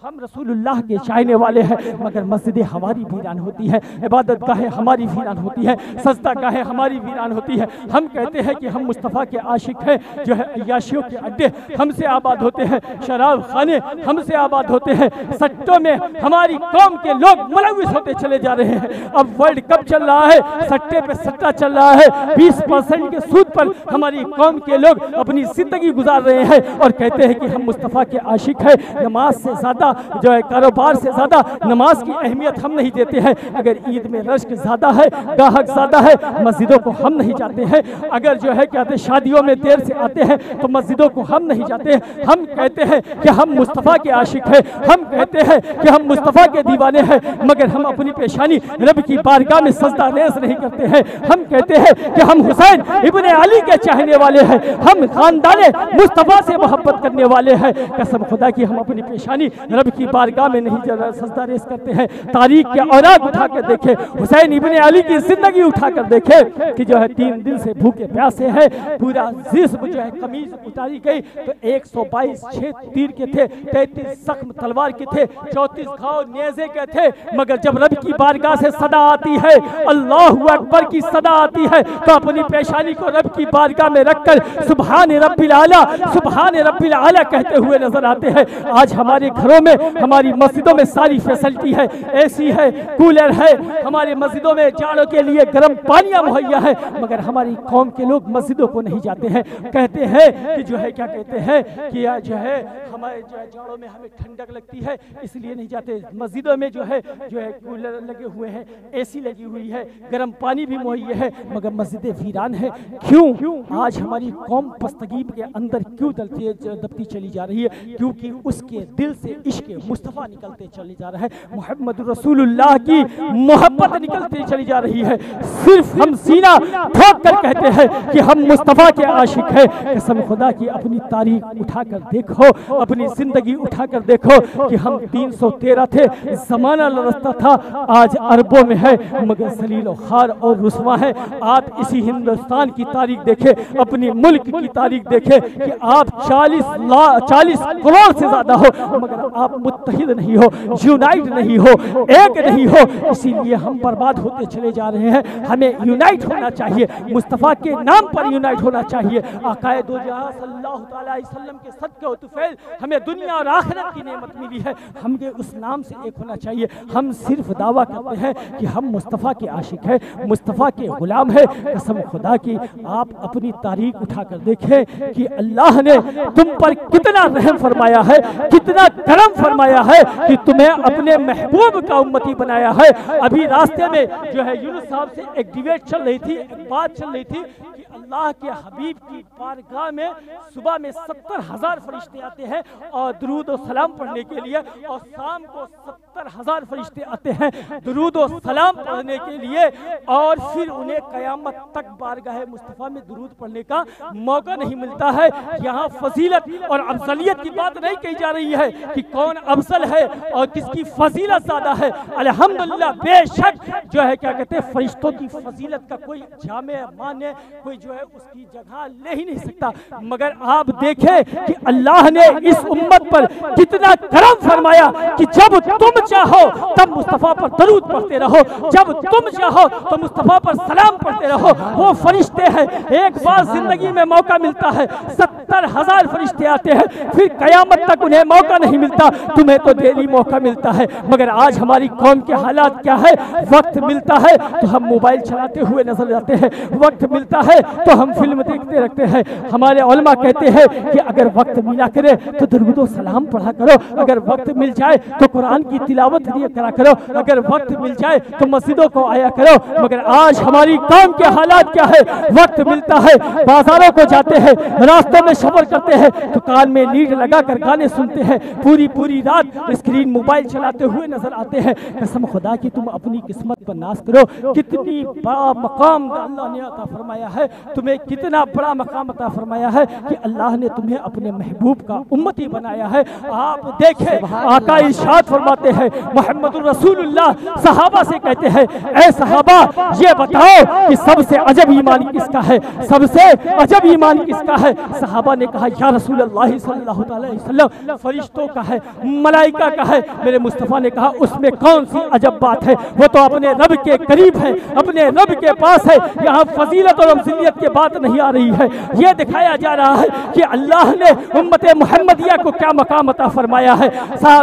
हम रसूलुल्लाह के चाहने वाले हैं, मगर मस्जिदें हमारी वीरान होती है, इबादत गाहें हमारी वीरान होती है, सजदा गाहें हमारी वीरान होती है। हम कहते हैं कि हम मुस्तफ़ा के आशिक हैं, जो है अय्याशियों के अड्डे हमसे आबाद होते हैं, शराब खाने हमसे आबाद होते हैं, सट्टों में हमारी कौम के लोग मुलविस होते चले जा रहे हैं। अब वर्ल्ड कप चल रहा है, सट्टे पे सट्टा चल रहा है, 20% के सूद पर हमारी कौम के लोग अपनी जिंदगी गुजार रहे हैं और कहते हैं कि हम मुस्तफ़ा के आशिक हैं। नमाज से ज़्यादा जो है, कारोबार से ज़्यादा नमाज की अहमियत हम नहीं देते हैं। अगर ईद में रश्क ज़्यादा है, गाहक ज़्यादा है, मस्जिदों को हम नहीं जाते हैं। अगर जो है कहते शादियों में देर से आते हैं तो मस्जिदों को हम नहीं जाते हैं। हम कहते हैं कि हम मुस्तफ़ा के आशिक हैं, हम कहते हैं कि हम मुस्तफ़ा के दीवाने हैं, मगर हम अपनी पेशानी रब की बारगाह में सजदा रेज़ नहीं करते हैं। हम कहते हैं कि हम हुसैन इब्ने अली के चाहने वाले हैं, हम खानदाने मुस्तफ़ा से मोहब्बत करने वाले हैं। कसम खुदा की हम अपनी पेशानी रब की बारगाह में नहीं सजदा रेज़ करते हैं। तारीख के औराक उठा कर देखे, हुसैन इब्ने अली की जिंदगी उठा कर देखे कि जो है 3 दिन से भूखे प्यासे हैं, पूरा जिस्म जो है कमीज उतारी गई तो 122 छेद तीर के थे, 33 जख्म तलवार के थे, 34 घाव नेज़े के थे। मगर जब रब की बारगाह से सदा आती है, अल्लाहु अकबर की सदा आती है, तो अपनी पेशानी को रब की बारगाह में रखकर सुभान रब्बिल आला, सुभान रब्बिल आला कहते हुए नजर आते हैं। आज हमारे घरों में, हमारी मस्जिदों में सारी फैसिलिटी है, एसी है, कूलर है, हमारी मस्जिदों में जाड़ों के लिए गर्म पानियां मुहैया है, मगर हमारी कौम के लोग मस्जिदों को नहीं जाते हैं। कहते हैं कि जो है क्या कहते हैं कि जो है हमारे जो है जाड़ों में हमें ठंडक लगती है इसलिए नहीं जाते। मस्जिदों में जो है कूलर लगे हुए हैं, एसी लगी हुई है, गर्म पानी भी मुहैया है, मगर मस्जिदें वीरान है। क्यों? आज हमारी कौम पस्तगीब के अंदर क्यों दबती चली जा रही है? क्योंकि उसके दिल से इश्क मुस्तफ़ा निकलते चली जा रहा है, मोहम्मद रसूलुल्लाह की मोहब्बत निकलती चली जा रही है। सिर्फ हम सीना ठोक कर कहते हैं कि हम मुस्तफ़ा के आशिक हैं। कसम खुदा की अपनी तारीख उठाकर देखो, अपनी जिंदगी उठाकर देखो कि हम 313 थे, जमाना लरसता था, आज अरबों में है, मगर सलील खार और रुस्वा है। आप इसी हिंदुस्तान की तारीख देखे, अपनी मुल्क की तारीख देखे कि आप 40 करोड़ से ज्यादा हो, मगर आप मुत्तहिद नहीं हो, यूनाइट नहीं हो, एक नहीं हो। इसीलिए हम बर्बाद होते चले जा रहे हैं। हमें यूनाइट होना चाहिए, मुस्तफ़ा के नाम पर यूनाइट होना चाहिए। आकाए दो जहां सल्लल्लाहु अलैहि वसल्लम के सदक़े व तुफ़ैल हमें दुनिया और आखिरत की नेमत मिली है, हमें उस नाम से एक होना चाहिए। हम सिर्फ दावा करते हैं कि हम मुस्तफ़ा के आशिक हैं, मुस्तफ़ा के गुलाम हैं। कसम खुदा की आप अपनी तारीख उठाकर देखें कि अल्लाह ने तुम पर कितना रहम फरमाया है, कितना करम फरमाया है कि तुम्हें अपने महबूब का उम्मती बनाया है। अभी रास्ते में जो है यूनुस साहब से एक डिबेट चल रही थी, एक बात चल रही थी कि अल्लाह के हबीब की बारगाह में सुबह में 70,000 फरिश्ते आते हैं और दुरूद और सलाम पढ़ने के लिए, और शाम को 70,000 फरिश्ते आते हैं दुरूद और सलाम पढ़ने के लिए, और फिर उन्हें कयामत तक बारगाह मुस्तफ़ा में दुरूद पढ़ने का मौका नहीं मिलता है। यहाँ फजीलत और अफजलियत की बात नहीं कही जा रही है कि कौन अफजल है और किसकी फजीलत ज्यादा है। अल्हम्दुलिल्लाह, बेशक जो है क्या कहते हैं, फरिश्तों की फजीलत का कोई जामे माने कोई जो है उसकी जगह ले ही नहीं सकता। मगर आप देखें कि अल्लाह ने इस उम्मत पर कितना करम फरमाया कि जब तुम चाहो तब मुस्तफ़ा पर दरूद पढ़ते रहो, जब तुम चाहो तो मुस्तफ़ा पर सलाम पढ़ते रहो। वो फरिश्ते हैं, एक बार जिंदगी में मौका मिलता है, 70,000 फरिश्ते आते हैं, फिर कयामत तक उन्हें मौका नहीं मिलता। तुम्हें तो डेली मौका मिलता है, मगर आज हमारी कौम के हालात क्या है? वक्त मिलता है तो हम मोबाइल चलाते हुए नजर आते हैं, वक्त मिलता है तो हम फिल्म देखते रखते हैं। हमारे उलमा कहते हैं कि अगर वक्त मिला करे तो दुरूद और सलाम पढ़ा करो, अगर वक्त मिल जाए तो कुरान की तिलावत करा करो, अगर वक्त मिल जाए तो मस्जिदों को आया करो। मगर आज हमारी कौम के हालात क्या है? वक्त मिलता है, बाजारों को जाते हैं, रास्तों में सफर करते हैं तो कान में लीड लगाकर गाने सुनते हैं, पूरी रात स्क्रीन मोबाइल चलाते हुए नजर आते हैं। कसम खुदा की तुम अपनी किस्मत पर नाज करो, कितनी बड़ा मकाम अल्लाह ने अता फरमाया है, तुम्हें कितना बड़ा मकाम अता फरमाया है कि अल्लाह ने तुम्हें अपने महबूब का उम्मती बनाया है। आप देखें, आका इरशाद फरमाते हैं, मोहम्मद रसूलुल्लाह सहाबा से कहते हैं, ऐ सहाबा ये बताओ कि सबसे अजब ईमान किसका है, सबसे अजब ईमान किसका है? सहाबा ने कहा, या रसूल अल्लाह सल्लल्लाहु अलैहि वसल्लम, फरिश्तों का है, मलाइका का है। मेरे मुस्तफ़ा ने कहा, उसमें कौन सी अजब बात है? वो तो अपने रब के करीब है, अपने रब के पास है। यहाँ फजीलत और अफजलियत की बात नहीं आ रही है, ये दिखाया जा रहा है कि अल्लाह ने उम्मत मुहम्मदिया को क्या मकाम अता फरमाया है।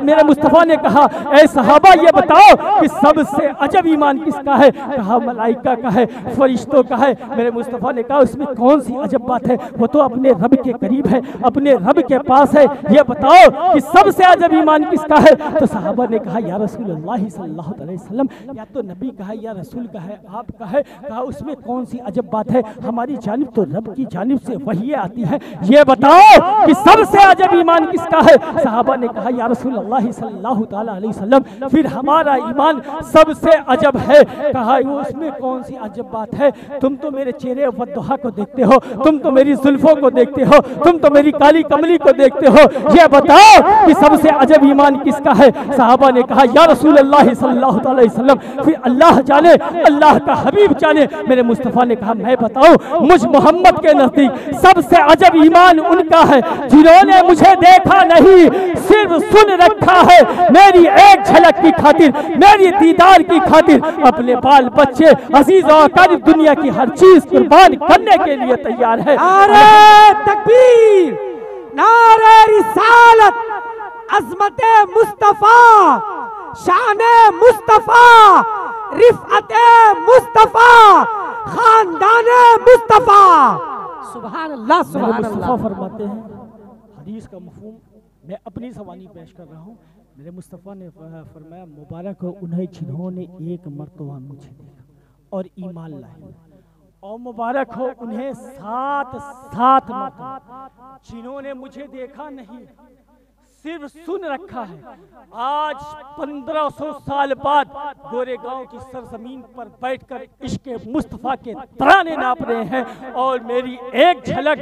मेरे मुस्तफ़ा ने कहा, ऐ सहाबा ये बताओ कि सबसे अजब ईमान किसका है? कहा, मलाइका का है, फरिश्तों का है। मेरे मुस्तफ़ा ने कहा, उसमें कौन सी अजब बात है? वो तो अपने रब के करीब है, अपने रब के पास है। ये बताओ कि सबसे अजब ईमान किसका है? तो सहाबा ने कहा, या रसूलुल्लाह सल्लल्लाहु अलैहि वसल्लम, या तो नबी का है या रसूल का है, आपका है। कहा, उसमें कौन सी अजब बात है? हमारी जानिब तो रब की जानिब से वही आती है। ये बताओ कि सबसे अजब ईमान किसका है? सहाबा ने कहा, या रसूलुल्लाह सल्लल्लाहु अलैहि वसल्लम, फिर हमारा ईमान सबसे अजब है। कहा, उसमें कौन सी अजब बात है? तुम तो मेरे चेहरे वद्दुहा को देखते हो, तुम तो मेरी जुल्फों को देखते हो, तुम तो मेरी काली कमली को देखते हो, ये बताओ कि सबसे अजब ईमान किसका है? सहाबा ने कहा, या रसूल अल्लाह सल्लल्लाहु अलैहि वसल्लम, फिर अल्लाह जाने, अल्लाह का हबीब जाने। मेरे मुस्तफ़ा ने कहा, मैं बताऊं, मुझ मोहम्मद के नजदीक सबसे अजब ईमान उनका है जिन्होंने मुझे देखा नहीं, सिर्फ सुन रखा है। मेरी एक झलक की खातिर, मेरी दीदार की खातिर अपने बाल बच्चे अजीज और अकारिब दुनिया की हर चीज कुर्बान करने के लिए तैयार है। नारे तकबीर, नारे रिसालत, अज़मते मुस्तफा, शाने मुस्तफा, रिफ़अते मुस्तफा, खानदाने मुस्तफा। सुभान अल्लाह, सुभान अल्लाह। फरमाते हैं, हदीस का मफ़हूम मैं अपनी सवानी पेश कर रहा हूँ। मेरे मुस्तफ़ा ने फरमाया मुबारक हो उन्हें जिन्होंने एक मर्तबा मुझे देखा और ईमान लाए, और मुबारक हो उन्हें 7 मर्तबा जिन्होंने मुझे देखा नहीं, सिर्फ सुन रखा है। आज 1500 साल बाद गोरेगांव की सरजमीन पर बैठकर इश्क़े मुस्तफ़ा के तराने नाप रहे हैं, और मेरी एक झलक,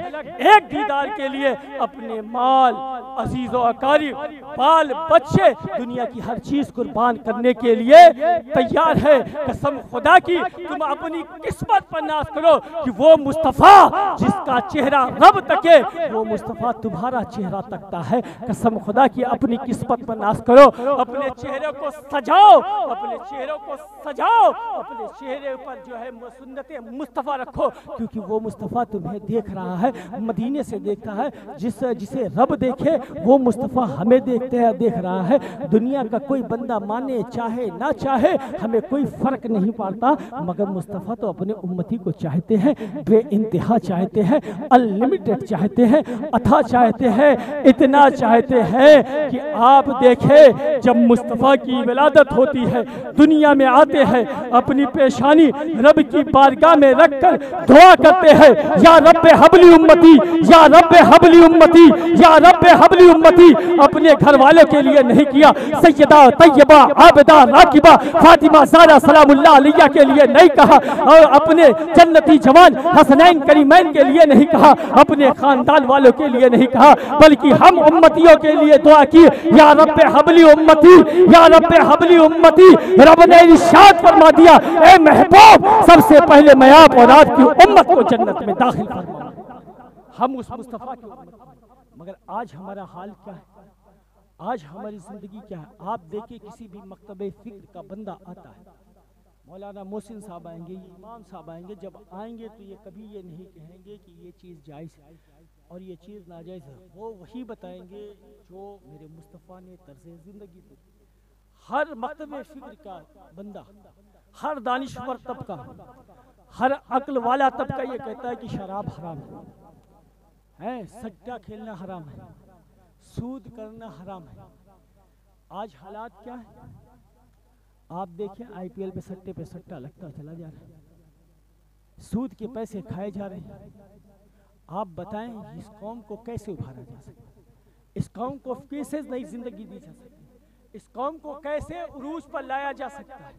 एक दीदार के लिए अपने माल, अजीज़ो अकारिब, बाल बच्चे, दुनिया की हर चीज़ कुर्बान करने के लिए तैयार है। कसम खुदा की तुम अपनी किस्मत पर नाज करो कि वो मुस्तफ़ा जिसका चेहरा रब तके, वो मुस्तफ़ा तुम्हारा चेहरा तकता है। कसम खुदा की अपनी किस्मत पर नाज करो, अपने चेहरे को सजाओ, अपने चेहरों को सजाओ, अपने चेहरे पर जो है सुन्नते मुस्तफ़ा रखो, क्योंकि वो मुस्तफ़ा तुम्हें देख रहा है, मदीने से देखता है। जिसे रब देखे वो मुस्तफ़ा हमें देख रहा है। दुनिया का कोई बंदा माने चाहे ना चाहे, हमें कोई फर्क नहीं पड़ता, मगर मुस्तफ़ा तो अपने उम्मती को चाहते हैं, बेइंतहा चाहते हैं, अनलिमिटेड चाहते हैं, अथा चाहते हैं, इतना चाहते हैं कि आप देखें जब मुस्तफ़ा की विलादत होती है, दुनिया में आते हैं, अपनी पेशानी रब की बारगाह में रखकर दुआ करते हैं, या रब्बे हबली उम्मती, या रब्बे हबली उम्मती, या रब्बे हबली उम्मती। अपने घर वालों के लिए नहीं किया, सैयदा तैयबा आबिदा राकिबा फातिमा ज़हरा सलामुल्लाह अलैहा के लिए नहीं कहा, और अपने जन्नती जवान हसनैन करीमैन के लिए नहीं कहा, अपने खानदान वालों के लिए नहीं कहा, बल्कि हम उम्मतियों के लिए दुआ की, या रब्बे हबली उम्मती, या रब्बे हबली उम्मती। रब ने इरशाद फरमा दिया, ए महबूब सबसे पहले मैं आप और आपकी उम्मत को जन्नत में दाखिल फरमा। हम उस मुस्तफ़ा की उम्मत। मगर आज हमारा हाल क्या है, आज हमारी जिंदगी क्या है? आप देखिए किसी भी मकतबे फिक्र का बंदा आता है, मौलाना मोहसिन साहब आएंगे, इमाम साहब आएंगे, जब आएंगे तो ये कभी ये नहीं कहेंगे कि ये चीज़ जायज़ है और ये चीज़ नाजायज़ है, वो वही बताएंगे जो मेरे मुस्तफ़ा ने तर्ज़े ज़िंदगी दी। हर मकतबे फिक्र का बंदा, हर दानिश्वर तबका, हर अक्ल वाला तबका ये कहता है कि शराब हराम है, सट्टा खेलना हराम है, सूद करना हराम है। आज हालात क्या है? आप देखिए IPL पे सट्टा लगता चला जा रहा है, सूद के पैसे खाए जा रहे हैं। आप बताएं इस कौम को कैसे उभारा जा सकता है? इस कौम को कैसे नई जिंदगी दी जा सकती है? इस कौम को कैसे उरूज पर लाया जा सकता है?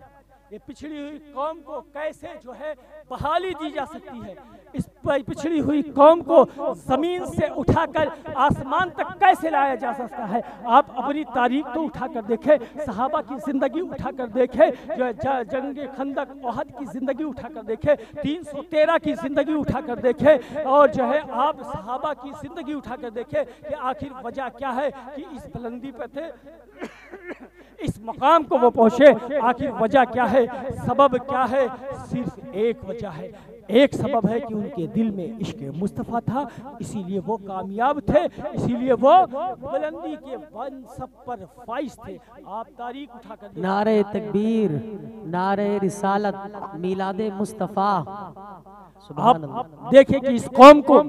ये पिछड़ी हुई कौम को कैसे जो है बहाली दी जा सकती है? इस पिछड़ी हुई कौम को जमीन से उठाकर आसमान तक कैसे लाया जा सकता है? आप अपनी तारीख तो उठाकर देखें, सहाबा की जिंदगी उठाकर देखें, जो है जंगे खंदक ओहद की जिंदगी उठाकर देखें, 313 की जिंदगी उठाकर देखें, और जो है आप सहाबा की जिंदगी उठाकर देखें कि आखिर वजह क्या है कि इस बुलंदी पर थे, इस मकाम को वो पहुंचे। आखिर वजह क्या है, सबब क्या है? सिर्फ एक वजह है, एक सबब है कि उनके दिल में इश्क मुस्तफ़ा था, इसीलिए वो कामयाब थे, इसीलिए वो बुलंदी के सब पर फाइज थे। आप तारीख उठाकर नारे तकबीर, नारे रिसालत, मिलादे मुस्तफ़ा। आप देखिए कि इस कौम को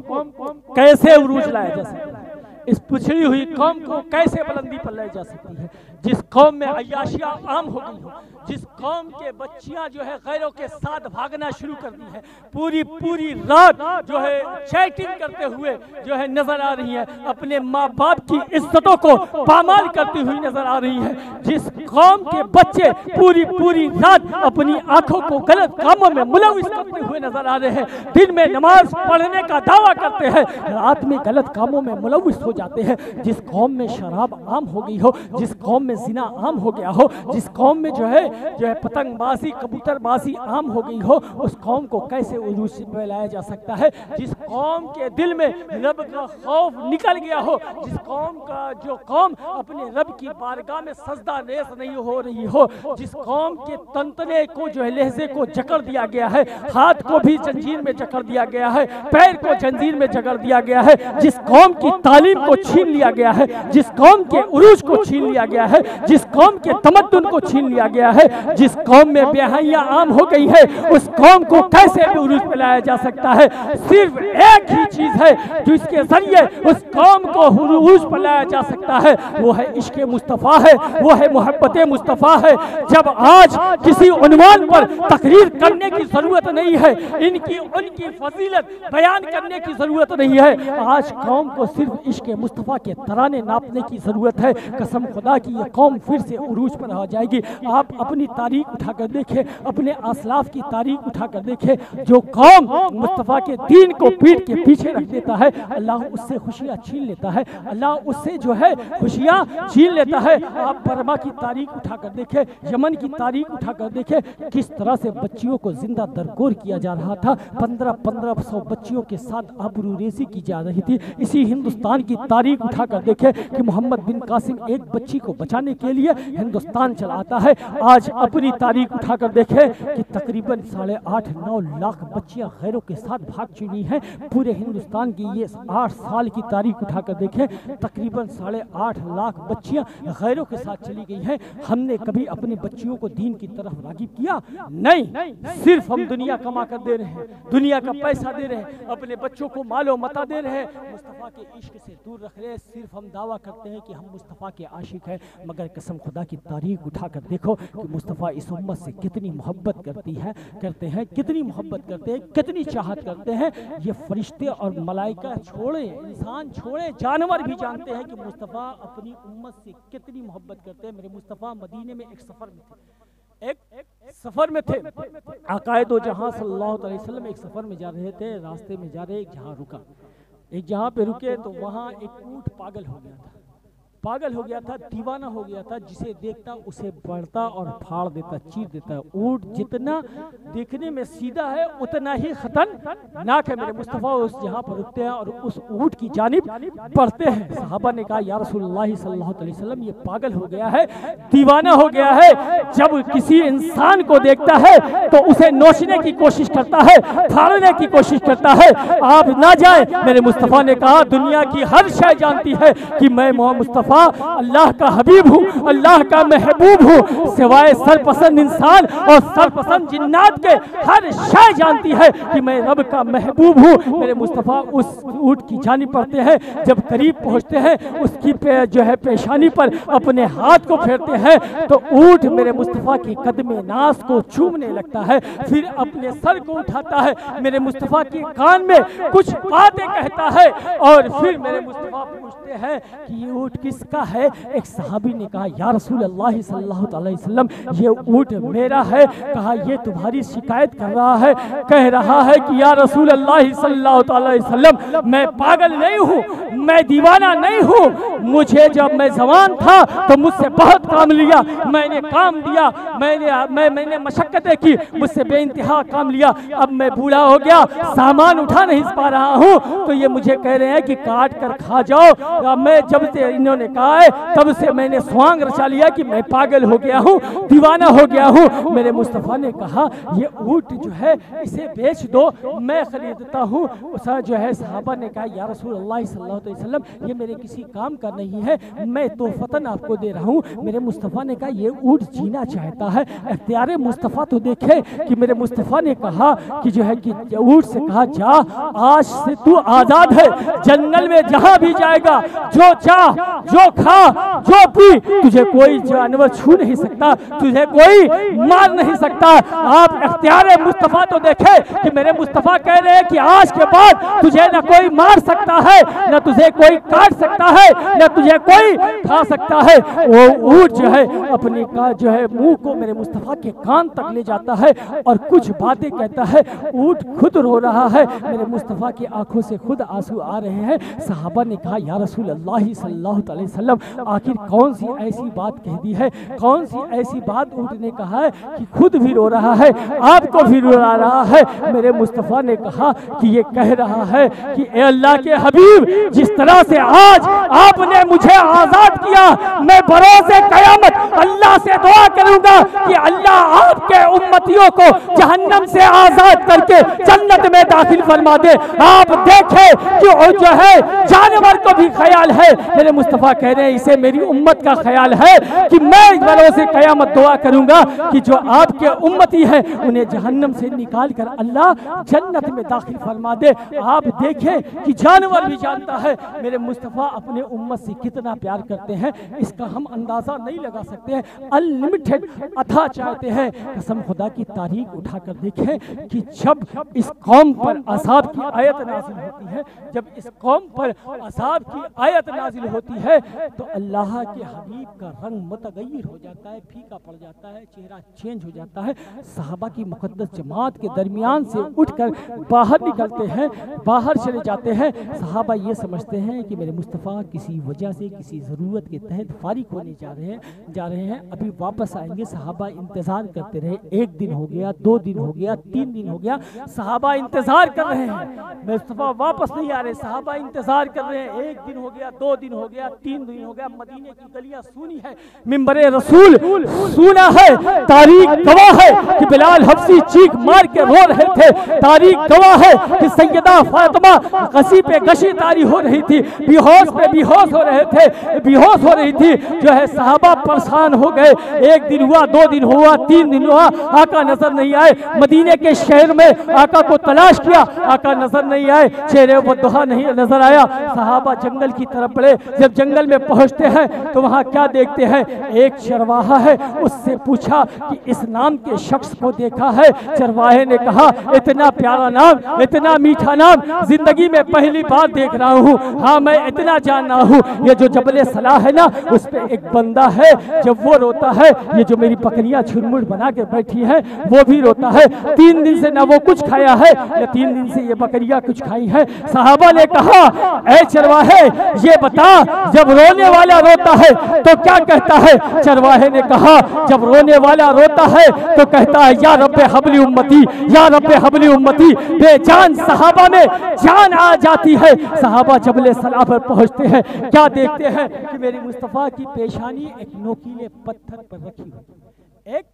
कैसे उरूज लाया जा सकता है, इस पिछड़ी हुई कौम को कैसे बुलंदी पर लाई जा सकती है। जिस कौम में अय्याशियाँ आम हो गई हो, जिस कौम के बच्चियां जो है गैरों के साथ भागना शुरू कर दी है, पूरी रात जो है चैटिंग करते हुए जो है नजर आ रही है, अपने माँ बाप की इज्जतों को पामाल करती हुई नजर आ रही है, जिस कौम के बच्चे पूरी रात अपनी आंखों को गलत कामों में मुलविस करते हुए नजर आ रहे हैं, दिन में नमाज पढ़ने का दावा करते हैं, रात में गलत कामों में मुलविस हो जाते हैं, जिस कौम में शराब आम हो गई हो, जिस कौम में जिना आम हो गया हो, जिस कौम में जो है पतंगबाजी कबूतरबाजी आम हो गई हो, उस कौम को कैसे उरूज पे लाया जा सकता है? जिस कौम के दिल में रब का खौफ निकल गया हो, जिस कौम का जो कौम अपने रब की बारगाह में सजदा रेस नहीं हो रही हो, जिस कौम के तंतने को जो है लहजे को जकड़ दिया गया है, हाथ को भी जंजीर में जकड़ दिया गया है, पैर को जंजीर में जकड़ दिया गया है, जिस कौम की तालीम को छीन लिया गया है, जिस कौम के उरूज को छीन लिया गया है, है, जिस कौम के तमद्दुन को छीन लिया गया है, जिस कौम में बेहयां आम हो गई है, उस कौम को कैसे भी उरूज पे लाया जा सकता है? सिर्फ एक ही चीज है जिसके जरिए उस कौम को उरूज पे लाया जा सकता है, वो है इश्क मुस्तफ़ा है, वो है मोहब्बत मुस्तफ़ा है। जब आज किसी उन्वान पर तकरीर करने की जरूरत नहीं है, इनकी उनकी फजीलत बयान करने की जरूरत नहीं है, आज कौम को सिर्फ इश्क मुस्तफ़ा के तराने नापने की जरूरत है। कसम खुदा की ये कौम फिर से उरूज पर आ जाएगी। आप अपनी तारीख उठाकर देखें, अपने असलाफ की तारीख उठाकर देखें। जो कौम मुस्तफ़ा के दीन को पीठ के पीछे रख देता है, अल्लाह उससे खुशियाँ छीन लेता है, अल्लाह उससे जो है खुशियाँ छीन लेता है। आप बर्मा की तारीख उठाकर देखें, यमन की तारीख उठाकर देखें, किस तरह से बच्चियों को जिंदा दरगोर किया जा रहा था। 1500 बच्चियों के साथ आबरूरेज़ी की जा रही थी। इसी हिंदुस्तान की तारीख उठाकर देखें कि मोहम्मद बिन कासिम एक बच्ची को बचाने के लिए हिंदुस्तान चलाता है। आज अपनी तारीख उठाकर देखें कि तकरीबन 8.5-9 लाख बच्चियां गैरों के साथ भाग चुकी हैं। पूरे हिंदुस्तान की ये 8 साल की तारीख उठाकर देखें, तकरीबन 8.5 लाख बच्चियां गैरों के साथ चली गई हैं। हमने कभी अपने बच्चियों को दीन की तरफ रागिब किया? नहीं, सिर्फ हम दुनिया कमा कर दे रहे हैं, दुनिया का पैसा दे रहे हैं, अपने बच्चों को मालो मता दे रहे हैं, मुस्तफ़ा के इश्क से दूर रख रहे हैं। सिर्फ हम दावा करते हैं कि हम मुस्तफ़ा के आशिक हैं, मगर कसम खुदा की तारीख उठाकर देखो कि मुस्तफ़ा इस उम्मत से कितनी मोहब्बत करते हैं, कितनी मोहब्बत करते हैं, कितनी चाहत करते हैं। ये फरिश्ते और मलाइका छोड़े, इंसान छोड़े, जानवर भी जानते हैं कि मुस्तफ़ा अपनी उम्मत से कितनी मोहब्बत करते हैं। मेरे मुस्तफ़ा मदीने में एक सफ़र में थे, एक सफ़र में थे। आकाए दो जहां सल्लल्लाहु अलैहि वसल्लम एक सफ़र में जा रहे थे, रास्ते में जा रहे एक जहाँ रुका, एक जहाँ पे रुके तो वहाँ एक ऊँट पागल हो गया था, दीवाना हो गया था। जिसे देखता उसे बढ़ता और फाड़ देता, चीर देता है। ऊँट जितना देखने में सीधा है उतना ही खतरनाक है। मेरे मुस्तफ़ा उस जहाँ पर रुकते हैं और उस ऊँट की जानिब बढ़ते हैं। सहाबा ने कहा या रसूलुल्लाह सल्लल्लाहु अलैहि वसल्लम ये पागल हो गया है, दीवाना हो गया है। जब किसी इंसान को देखता है तो उसे नोचने की कोशिश करता है, फाड़ने की कोशिश करता है। आप ना जाए। मेरे मुस्तफ़ा ने कहा दुनिया की हर शय जानती है कि मैं मुस्तफ़ा अल्लाह का हबीब हूँ, अल्लाह का महबूब हूँ। सिवाय सरपसंद इंसान और सरपसंद जिन्नात के हर शय जानती है कि मैं रब का महबूब हूँ। मेरे मुस्तफ़ा उस ऊँट की जानिब बढ़ते हैं। जब करीब पहुँचते हैं उसकी जो है पेशानी पर अपने हाथ को फेरते हैं तो ऊँट मेरे मुस्तफ़ा के कदमे नास को चूमने लगता है, फिर अपने सर को उठाता है, मेरे मुस्तफ़ा के कान में कुछ बातें कहता है और फिर मेरे मुस्तफ़ा पूछते हैं कि ये ऊँट किसका है? एक सहाबी ने कहा या रसूल अल्लाह सल्लल्लाहु अलैहि वसल्लम ये ऊँट मेरा है। कहा ये तुम्हारी शिकायत कर रहा है, कह रहा है कि या रसूल अल्लाह सल्लल्लाहु अलैहि वसल्लम मैं पागल नहीं हूँ, मैं दीवाना नहीं हूँ। मुझे जब मैं जवान था तो मुझसे बहुत काम लिया, मैंने काम दिया, मैंने मशक्कतें की, मुझसे बेइंतहा काम लिया। अब मैं बूढ़ा हो गया, सामान उठा नहीं पा रहा हूँ, तो ये मुझे कह रहे हैं कि काट कर खा जाओ। मैं जब से इन्होंने कहा है तब से मैंने स्वांग रचा लिया कि मैं पागल हो गया हूँ, दीवाना हो गया हूँ। मेरे मुस्तफ़ा ने कहा ये ऊँट जो है इसे बेच दो, मैं खरीदता हूँ। जो है सहाबा ने कहा या रसूल अल्लाह सल्लल्लाहु अलैहि वसल्लम ये मेरे किसी काम का नहीं है, मैं तोहफतन आपको दे रहा हूँ। मेरे मुस्तफ़ा ने कहा ये ऊँट जीना चाहता है। इख्तियार मुस्तफ़ा तो देखे कि मेरे मुस्तफ़ा ने कहा कि जो है कि ऊँट से कहा जा आज से तू आज़ाद है, जंगल में जहाँ भी जाएगा, जो चाह, जो खा, जो पी, तुझे कोई जानवर छू नहीं सकता, तुझे कोई मार नहीं सकता। आप इख्तियार मुस्तफ़ा तो देखे कि मेरे मुस्तफ़ा कह रहे हैं कि आज के बाद तुझे न कोई मार सकता है, न तुझे कोई काट सकता है, न तुझे कोई खा सकता है। वो ऊँट जो है अपने का जो है मुंह को मेरे मुस्तफ़ा के कान तक ले जाता है और कुछ बातें कहता है। ऊँट खुद रो रहा है, मेरे मुस्तफ़ा की आंखों से खुद आंसू आ रहे हैं। सहाबा ने कहा या रसूल अल्लाह सल्लल्लाहु अलैहि वसल्लम आखिर कौन सी ऐसी बात कह दी है, कौन सी ऐसी बात ऊँट ने कहा है कि खुद भी रो रहा है, आपको भी रुला रहा है। मेरे मुस्तफ़ा ने कहा कि ये कह रहा है कि ए अल्लाह के हबीब जिस तरह से आज आपने मुझे आज़ाद किया, मैं बरोज़े क़यामत अल्लाह से दुआ करूंगा कि अल्लाह आपके उम्मतियों को जहन्नम से आज़ाद करके जन्नत में दाखिल फरमा दे। आप देखें कि जो है जानवर को भी ख्याल है? मेरे मुस्तफ़ा कह रहे हैं इसे मेरी उम्मत का ख्याल है कि मैं बरों से क़यामत दुआ करूंगा कि जो आपके उम्मती है उन्हें जहन्नम से निकाल कर अल्लाह जन्नत में दाखिल फरमा दे। आप देखें कि जानवर भी जानता है मेरे मुस्तफ़ा अपने उम्मत से कितना प्यार करते हैं, इसका हम अंदाज़ा नहीं लगा सकते हैं। अनलिमिटेड अथा चाहते हैं। कसम खुदा की तारीख उठाकर देखें कि जब इस कौम पर अज़ाब की आयत नाजिल होती है, जब इस कौम पर अज़ाब की आयत नाजिल होती है तो अल्लाह के हबीब का रंग मुतगय्यर हो जाता है, फीका पड़ जाता है, चेहरा चेंज हो जाता है। सहाबा की मुक़द्दस जमात के दरमियान से उठकर बाहर निकलते हैं, बाहर चले जाते हैं। सहाबा ये समझते हैं कि मेरे मुस्तफ़ा किसी वजह से किसी ज़रूरत के तहत फारिग होने जा रहे हैं, अभी वापस आएंगे। सहाबा इंतज़ार करते रहे। 1 दिन हो गया, 2 दिन हो गया, 3 दिन हो गया, सहाबा इंतज़ार कर रहे हैं, मुस्तफ़ा वापस नहीं आ रहे। सहाबा इंतज़ार कर रहे हैं। 1 दिन हो गया, 2 दिन हो गया, 3 दिन हो गया। मदीने की गलियां सूनी है, मिंबरे रसूल सूना है। तारीख गवाह है कि बिलाल हफ्सी चीख मार के रो रहे थे। तारीख गवाह है कि सैयदा फातिमा गशी पे गशी तारी हो रही थी, बेहोश पे बेहोश हो रहे थे, बेहोश हो रही थी। जो है सहाबा परेशान हो गए। 1 दिन हुआ, 2 दिन हुआ, 3 दिन हुआ, आका नजर नहीं आए। मदीने के शहर में आका को तलाश किया, आका नजर नहीं आए, चेहरे वो दुहा नहीं नजर आया। सहाबा जंगल की तरफ बढ़े। जब जंगल में पहुंचते हैं तो वहां क्या देखते हैं? एक चरवाहा है। उससे पूछा कि इस नाम के शख्स को देखा है? चरवाहे ने कहा इतना प्यारा नाम, इतना मीठा नाम जिंदगी में पहली बार देख रहा हूँ। हाँ, मैं इतना जानना हूँ, ये जो जबले सलाह है ना, उस पे एक बंदा है, जब वो रोता है, ये जो मेरी बकरियां छुरमुर बना के बैठी है वो भी रोता है। 3 दिन से ना वो कुछ खाया है, या 3 दिन से ये बकरियां कुछ खाई है। साहबा ने कहा ऐ चरवाहे ये बता, जब रोने वाला रोता है तो क्या कहता है? चरवाहे ने कहा जब रोने वाला रोता है तो कहता है या रब्बे हबली उम्मती, या रब्बे हबली उम्मती। बेजान सहाबा में जान आ जाती है। सहाबा जबले सलाह पर पहुंचते हैं, क्या देखते हैं कि मेरी मुस्तफ़ा की पेशानी एक नोकीले पत्थर पर रखी हुई, एक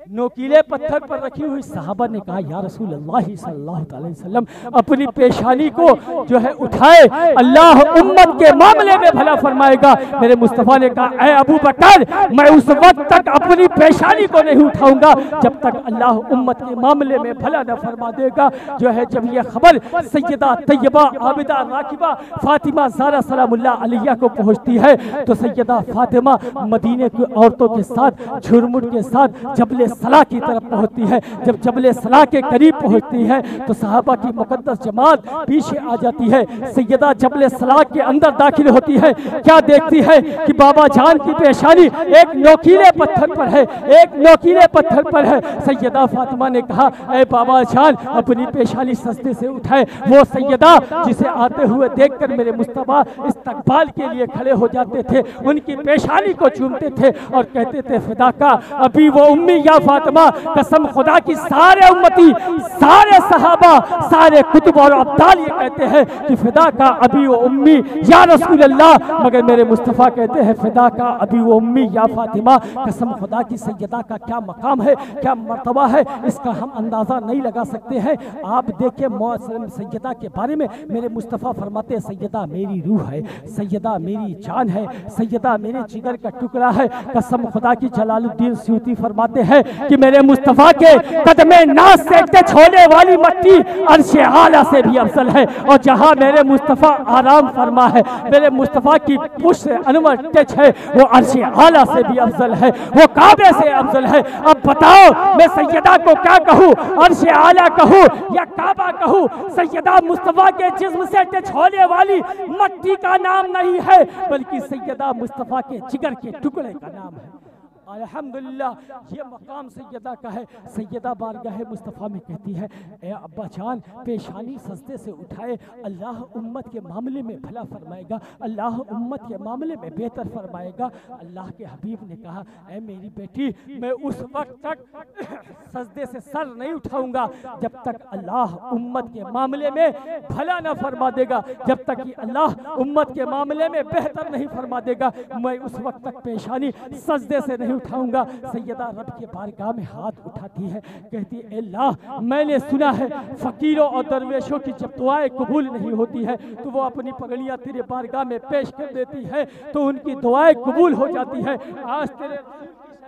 नोकीले पत्थर पर रखी हुई। सहाबा ने कहा या रसूल अल्लाह सल्लल्लाहु अलैहि वसल्लम अपनी पेशानी को जो है उठाए, अल्लाह उम्मत के मामले में भला फरमाएगा। मेरे मुस्तफ़ा ने कहा ऐ अबू बकर, मैं उस वक्त तक अपनी पेशानी को नहीं उठाऊंगा जब तक अल्लाह उम्मत के मामले में भला न फरमा देगा। जो है जब यह खबर सैयदा तैयबा आबिदा राकिबा फातिमा ज़हरा सलामुल्लाह अलैहा को पहुँचती है तो सैयदा फातिमा मदीने की औरतों के साथ झुरमुट के साथ जबले सलाह की तरफ पहुंचती है। जब जबले सलाह के करीब पहुंचती है तो सहाबा की मुकद्दस जमात पीछे आ जाती है। सैयदा जबले सलाह के अंदर दाखिल होती है। क्या देखती है कि बाबा जान की पेशानी एक नोकीले पत्थर पर है, एक नोकीले पत्थर पर है। सैयदा फातिमा ने कहा ऐ बाबा जान अपनी पेशानी सस्ते से उठाए। वो सैयदा जिसे आते हुए देखकर मेरे मुस्तफा इस्तकबाल के लिए खड़े हो जाते थे, उनकी पेशानी को चूमते थे और कहते थे फिदा का अभी वो उम्मी या फातिमा। कसम खुदा की सारे उम्मती, सारे सहाबा, सारे कुतुब और अब्दाल ये कहते हैं कि फिदा का अभी वो उम्मी या रसूल अल्लाह, मगर मेरे मुस्तफ़ा कहते हैं फिदा का अभी वो उम्मी या फातिमा। कसम खुदा की सैयदा का क्या मकाम है, क्या मर्तबा है, इसका हम अंदाज़ा नहीं लगा सकते हैं। आप देखिए मौसम सैयदा के बारे में मेरे मुस्तफ़ा फरमाते हैं सैयदा मेरी रूह है, सैयदा मेरी जान है, सैयदा मेरे जिगर का टुकड़ा है। कसम खुदा की जलालुद्दीन सूती फरमाते हैं कि मेरे मुस्तफ़ा के कदमे नाज से टच होने वाली मट्टी अर्शे आला से भी अफजल है। और जहां मेरे मुस्तफ़ा आराम फरमा है, मेरे मुस्तफ़ा की पुश से अनवर टच है, वो अर्शे आला से भी अफजल है, वो काबे से अफजल है। अब बताओ मैं सैयदा को क्या कहूँ, अर्शे आला कहूँ या काबा कहूँ? सैयदा मुस्तफ़ा के जिस्म से टच होने वाली मट्टी का नाम नहीं है, बल्कि सैयदा मुस्तफ़ा के जिगर के टुकड़े का नाम है। अल्हम्दुलिल्लाह ये मकाम सैयदा का है। सैयदा बारगाह मुस्तफ़ा में कहती है ए अब्बा जान पेशानी सजदे से उठाए, अल्लाह उम्मत के मामले में भला फरमाएगा, अल्लाह उम्मत के मामले में बेहतर फरमाएगा। अल्लाह के हबीब ने कहा ए मेरी बेटी, मैं उस वक्त तक सजदे से सर नहीं उठाऊंगा जब तक अल्लाह उम्मत के मामले में भला ना फरमा देगा, जब तक कि अल्लाह उम्मत के मामले में बेहतर नहीं फरमा देगा। मैं उस वक्त तक पेशानी सजदे से नहीं उठाऊंगा। सैयदा रब के बारगाह में हाथ उठाती है, कहती है अल्लाह मैंने सुना है फकीरों और दरवेशों की जब दुआएं कबूल नहीं होती है तो वो अपनी पगड़ियाँ तेरे बारगाह में पेश कर देती है तो उनकी दुआएं कबूल हो जाती है। आज तेरे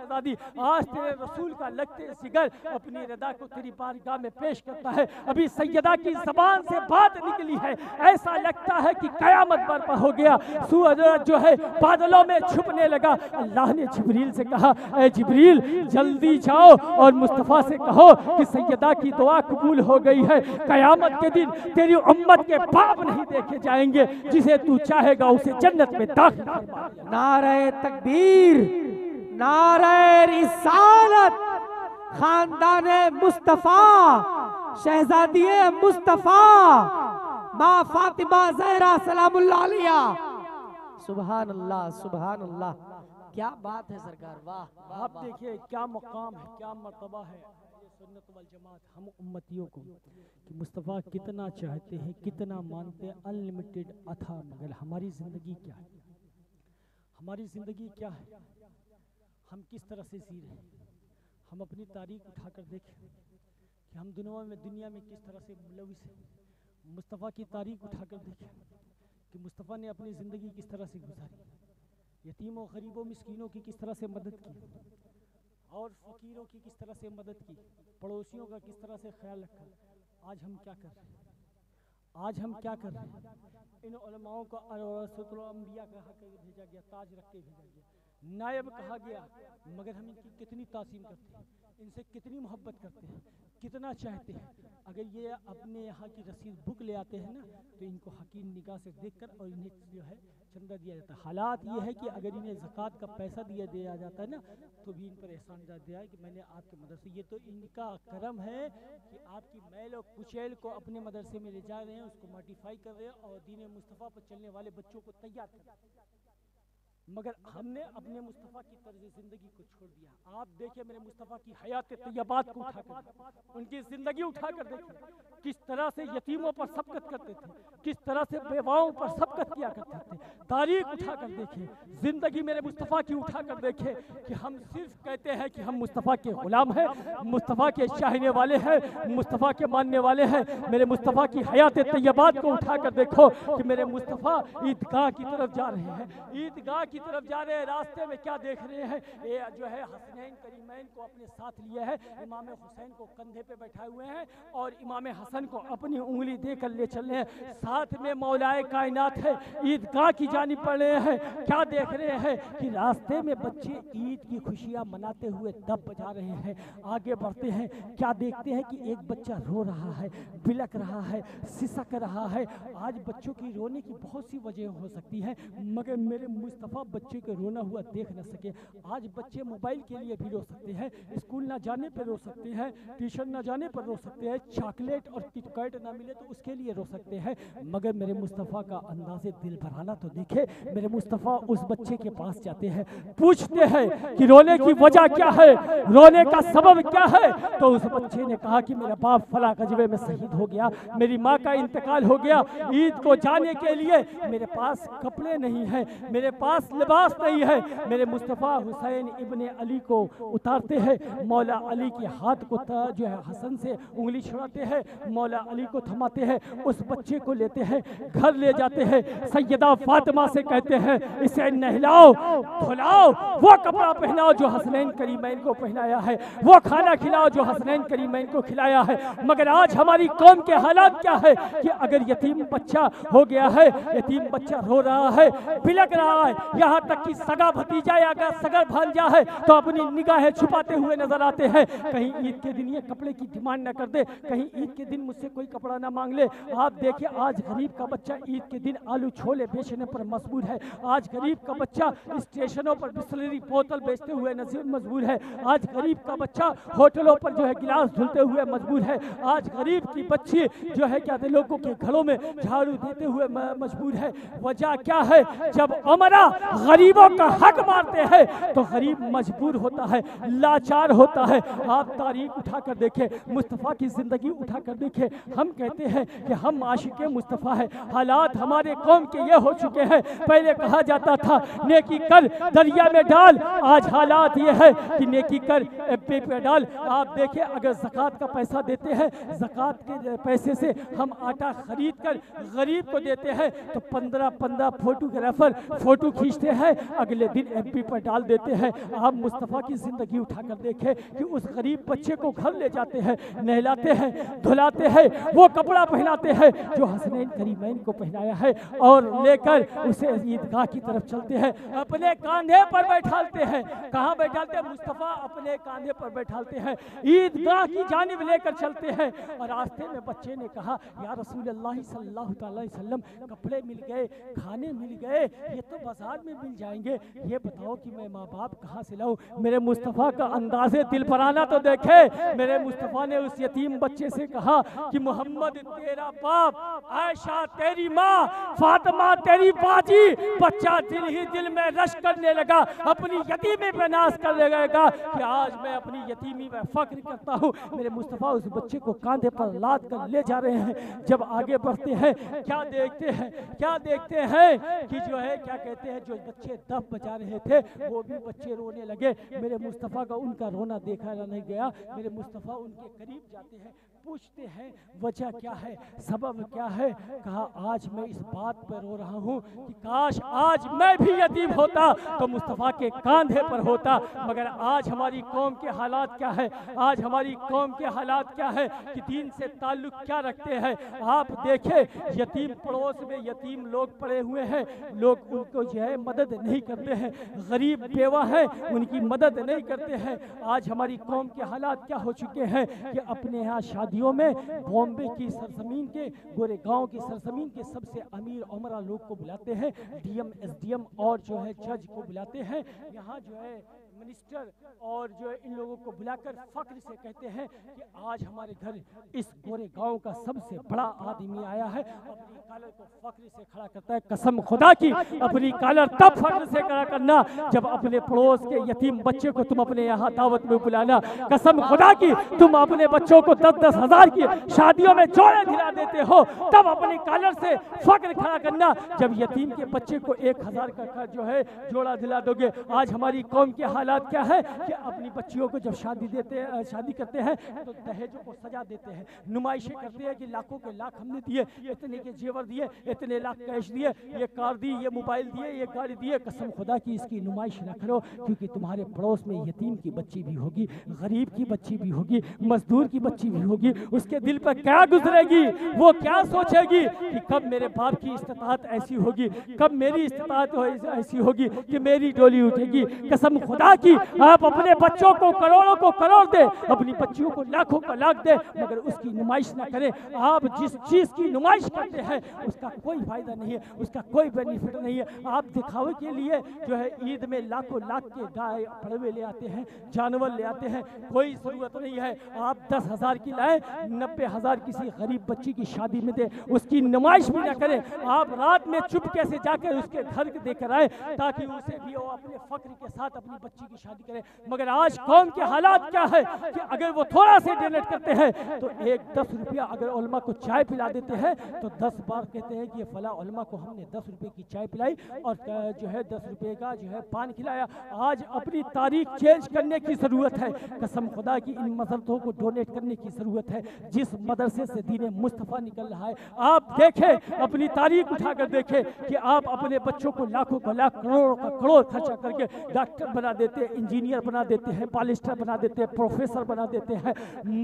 शहजादी, आज तेरे रसूल का लगते जिगर अपनी रदा को तेरी बारगाह में पेश करता है। अभी सैयदा की जबान से बात निकली है, ऐसा लगता है कि कयामत बर्पा हो गया, सूरज जो है बादलों में छुपने लगा। अल्लाह ने जिब्रील से कहा, ऐ जिब्रील जल्दी जाओ और मुस्तफ़ा से कहो कि सैयदा की दुआ कबूल हो गई है। कयामत के दिन तेरी उम्मत के पाप नहीं देखे जाएंगे, जिसे तू चाहेगा उसे जन्नत में दाखिल करवा। नारे तकबीर, नारे रिसालत, खानदाने मुस्तफा, शहजादिये मुस्तफा, माँ फातिमा ज़हरा सलामुल्लाह अलैहा। सुभान अल्लाह, सुभान अल्लाह, क्या बात है सरकार, वाह। आप देखिए क्या मकाम है, क्या मर्तबा है ये सुन्नत वल जमात हम उम्मतियों को कि मुस्तफ़ा कितना चाहते हैं, कितना मानते हैं, अनलिमिटेड अथा। मगर हमारी ज़िंदगी क्या है, हमारी ज़िंदगी क्या है, हम किस तरह से जी रहे हैं। हम अपनी तारीख उठाकर देखें कि हम दुनिया में किस तरह से मुलविस हैं। मुस्तफ़ा की तारीख उठाकर देखें कि मुस्तफ़ा ने अपनी ज़िंदगी किस तरह से गुजारी, यतीमों गरीबों मिस्कीनों की किस तरह से मदद की और फ़कीरों की किस तरह से मदद की, पड़ोसियों का किस तरह से ख्याल रखा। आज हम क्या कर रहे हैं, आज हम क्या कर रहे हैं। इन उलमाओं को अरसतुल अंबिया कहा के भेजा गया, ताज रख के भेजा गया, नायब कहा गया, मगर हम इनकी कितनी तासीम करते हैं, इनसे कितनी मोहब्बत करते हैं, कितना चाहते हैं। अगर ये अपने यहाँ की रसीद बुक ले आते हैं ना तो इनको हकीम निगाह से देखकर और इन्हें जो है चंदा दिया जाता है। हालात ये है कि अगर इन्हें ज़कात का पैसा दिया जाता है ना तो भी इन पर एहसान दिया है कि मैंने आपके मदरसे, ये तो इनका करम है कि आपकी मैल और कुचैल को अपने मदरसे में ले जा रहे हैं, उसको मॉडिफाई कर रहे हैं और दीन मुस्तफ़ा पर चलने वाले बच्चों को तैयार कर रहे हैं। मगर हमने अपने मुस्तफ़ा की तर्ज ज़िंदगी को छोड़ दिया। आप देखिए मेरे मुस्तफ़ा की हयात तैयबात को उठाकर, उनकी ज़िंदगी उठाकर देखिए किस तरह से यतीमों पर सबकत करते थे, किस तरह से बेवाओं पर सबकत किया करते थे। तारीख उठाकर देखिए, ज़िंदगी मेरे मुस्तफ़ा की उठाकर देखिए कि हम सिर्फ कहते हैं कि हम मुस्तफ़ा के ग़ुलाम हैं, मुस्तफ़ा के चाहने वाले हैं, मुस्तफ़ा के मानने वाले हैं। मेरे मुस्तफ़ा की हयात तैयबात को उठाकर देखो कि मेरे मुस्तफ़ा ईदगाह की तरफ जा रहे हैं, ईदगाह की तरफ जा रहे हैं। रास्ते में क्या देख रहे हैं, ये जो है हसनैन करीमैन को अपने साथ लिए है, इमाम हुसैन को कंधे पे बैठाए हुए हैं और इमाम हसन को अपनी उंगली देकर ले चल रहे हैं। साथ में मौलाए कायनात है, ईदगाह की जानिब पड़ रहे हैं। क्या देख रहे हैं कि रास्ते में बच्चे ईद की खुशियां मनाते हुए दब बजा रहे हैं। आगे बढ़ते हैं, क्या देखते हैं कि एक बच्चा रो रहा है, बिलक रहा है, सिसक रहा है। आज बच्चों की रोने की बहुत सी वजह हो सकती है, मगर मेरे मुस्तफ़ा बच्चे को रोना हुआ देख न सके। आज बच्चे मोबाइल के लिए भी रो सकते हैं, स्कूल ना जाने पर रो सकते हैं, ट्यूशन ना जाने पर रो सकते हैं, चॉकलेट और किटकैट ना मिले तो उसके लिए रो सकते हैं। मगर मेरे मुस्तफ़ा का अंदाज़े दिल भराना तो देखे। मेरे मुस्तफ़ा उस बच्चे के पास जाते हैं, पूछते हैं कि रोने की वजह क्या है, रोने का सबब क्या है। तो उस बच्चे ने कहा कि मेरा बाप फला गजबे में शहीद हो गया, मेरी माँ का इंतकाल हो गया, ईद को जाने के लिए मेरे पास कपड़े नहीं हैं, मेरे पास लिबास नहीं है। मेरे मुस्तफ़ा हुसैन इब्ने अली को उतारते हैं, मौला अली के हाथ को जो है हसन से उंगली छुड़ाते हैं, मौला अली को थमाते हैं, उस बच्चे को लेते हैं, घर ले जाते हैं। सैयदा फातिमा से कहते हैं इसे नहलाओ धुलाओ, वो कपड़ा पहनाओ जो हसनैन करीमैन को पहनाया है, वो खाना खिलाओ जो हसनैन करीमैन को खिलाया है। मगर आज हमारी कौम के हालात क्या है कि अगर यतीम बच्चा हो गया है, यतीम बच्चा रो रहा है, बिलक रहा है, यहाँ तक कि सगा भतीजा या अगर सगा भांजा है तो अपनी निगाहें छुपाते हुए नजर आते हैं। कहीं ईद के दिन ये कपड़े की डिमांड ना कर दे, कहीं ईद के दिन मुझसे कोई कपड़ा ना मांग ले। आप देखिए आज गरीब का बच्चा ईद के दिन आलू छोले बेचने पर मजबूर है, आज गरीब का बच्चा स्टेशनों पर बिस्लरी बोतल बेचते हुए मजबूर है, आज गरीब का बच्चा होटलों पर जो है गिलास धुलते हुए मजबूर है, आज गरीब की बच्ची जो है क्या लोगों के घरों में झाड़ू देते हुए मजबूर है। वजह क्या है, जब उमरा गरीबों का हक मारते हैं तो गरीब मजबूर होता है, लाचार होता है। आप तारीख उठाकर देखें, मुस्तफ़ा की जिंदगी उठाकर देखें। देखे। हम कहते हैं कि हम आशिक मुस्तफ़ा है, हालात हमारे कौम के ये हो चुके हैं। पहले कहा जाता था नेकी कर दरिया में डाल, आज हालात ये है कि नेकी कर एफपी पे डाल। आप देखिए, अगर ज़कात का पैसा देते हैं, ज़कात के पैसे से हम आटा खरीद कर गरीब को देते हैं, तो 15 फोटोग्राफर फोटो खींचते हैं, अगले दिन एमपी पर डाल देते हैं। आप मुस्तफ़ा की ज़िंदगी उठाकर देखें कि उस गरीब बच्चे को घर ले जाते हैं, नहलाते हैं, धुलाते हैं, वो कपड़ा पहनाते हैं जो हसनैन करीमैन को पहनाया है, और लेकर उसे ईदगाह की तरफ चलते हैं, अपने कांधे पर बैठालते हैं। कहाँ बैठालते हैं? मुस्तफ़ा अपने कांधे पर बैठालते हैं, ईदगाह की जानिब लेकर चलते हैं। और रास्ते में बच्चे ने कहा, या रसूलल्लाह सल्लल्लाहु अलैहि वसल्लम, कपड़े मिल गए, खाने मिल गए, ये तो बाजार में मिल जाएंगे, ये बताओ कि मैं माँ बाप कहाँ से लाऊं? मेरे मुस्तफ़ा का अंदाज़े दिल पराना तो देखे। मेरे मुस्तफ़ा ने उस यतीम बच्चे से कहा कि मोहम्मद तेरा बाप, आयशा तेरी माँ, फातिमा तेरी बाजी। बच्चा दिल ही दिल में रश करने लगा, अपनी यतीमी पे नाज करने लगा कि आज मैं अपनी यतीमी में फख्र करता हूँ। मेरे मुस्तफ़ा उस बच्चे को कांधे पर लाद कर ले जा रहे हैं। जब आगे बढ़ते हैं, क्या देखते हैं कि जो है, क्या कहते हैं, जो बच्चे दफ बजा रहे थे वो भी बच्चे रोने लगे। मेरे मुस्तफ़ा का उनका रोना देखा नहीं गया। मेरे मुस्तफ़ा उनके करीब जाते हैं, पूछते हैं वजह क्या है, सबब क्या है? कहा, आज मैं इस बात पर रो रहा हूँ कि काश आज मैं भी यतीम होता तो मुस्तफ़ा के कांधे पर होता। मगर आज हमारी कौम के हालात क्या है? आज हमारी कौम के हालात क्या है कि दीन से ताल्लुक़ क्या रखते हैं? आप देखें, यतीम पड़ोस में यतीम लोग पड़े हुए हैं, लोग उनको जो है मदद नहीं करते हैं, गरीब बेवा है उनकी मदद नहीं करते हैं। आज हमारी कौम के हालात क्या हो चुके हैं कि अपने यहाँ शादियों में बॉम्बे की सरजमीन के, गोरेगांव की सरजमीन के सबसे अमीर उमरा लोग को बुलाते हैं, डीएम एसडीएम और जो है जज को बुलाते हैं, यहाँ जो है मिनिस्टर और जो है इन लोगों को बुलाकर फख्र से कहते हैं कि आज हमारे घर इस गोरेगांव का सबसे बड़ा आदमी आया है। अपनी कॉलर को फख्र से खड़ा करता है। कसम खुदा की, अपनी कॉलर तब फख्र से खड़ा करना जब अपने पड़ोस के यतीम बच्चे को तुम अपने यहाँ दावत में बुलाना। कसम खुदा की, तुम अपने बच्चों को 10-10 हजार की शादियों में जोड़े दिला देते हो, तब अपनी कॉलर से फख्र खड़ा करना जब यतीम के बच्चे को 1000 का जो है जोड़ा दिला दोगे। आज हमारी कौम के हालात क्या है कि अपनी बच्चियों को जब शादी करते हैं तो दहेजों को सजा देते हैं, नुमाइशें करते हैं कि लाखों के लाख हमने दिए, इतने के जेवर दिए, इतने लाख कैश दिए, ये कार दी, ये मोबाइल दिए, ये गाड़ी दिए। कसम खुदा की, इसकी नुमाइश ना करो, क्योंकि तुम्हारे पड़ोस में यतीम की बच्ची भी होगी, गरीब की बच्ची भी होगी, मजदूर की बच्ची भी होगी। उसके दिल पर क्या गुजरेगी? वो क्या सोचेगी कि कब मेरे बाप की इस्तिताअत ऐसी होगी, कब मेरी इस्तिताअत ऐसी होगी कि मेरी डोली उठेगी। कसम खुदा की, आप अपने बच्चों को करोड़ों को करोड़ दे, अपनी बच्चियों को लाखों का लाख दे, मगर उसकी नुमाइश ना करें। आप जिस चीज़ की नुमाइश करते हैं उसका कोई फायदा नहीं है, उसका कोई बेनिफिट नहीं है। आप दिखावे के लिए जो है ईद में लाखों लाख के गाय पड़वे ले आते हैं, जानवर ले आते हैं, कोई ज़रूरत नहीं है। आप 10,000 की लाए, 90,000 किसी गरीब बच्ची की शादी में दे, उसकी नुमाइश भी ना करें। आप रात में चुपके से जाकर उसके घर देकर आए ताकि उसे भी वो अपने फख्र के साथ अपनी बच्ची की शादी करे। मगर आज कौम के हालात क्या है कि अगर वो थोड़ा से डोनेट करते हैं तो 10 रुपया अगर उलमा को चाय पिला देते हैं तो 10 बार कहते हैं कि ये फला उलमा को हमने 10 रुपये की चाय पिलाई और जो है 10 रुपये का जो है पान खिलाया। आज अपनी तारीख चेंज करने की ज़रूरत है। कसम खुदा की, इन मदरसों को डोनेट करने की ज़रूरत है। जिस मदरसे से दीन मुस्तफ़ा निकल रहा है, आप देखें, अपनी तारीख उठाकर देखें कि आप अपने बच्चों को लाखों का लाख, करोड़ों का करोड़ खर्चा करके डॉक्टर बना देते हैं, इंजीनियर बना देते हैं, बालिस्टर बना देते हैं, प्रोफेसर बना देते हैं,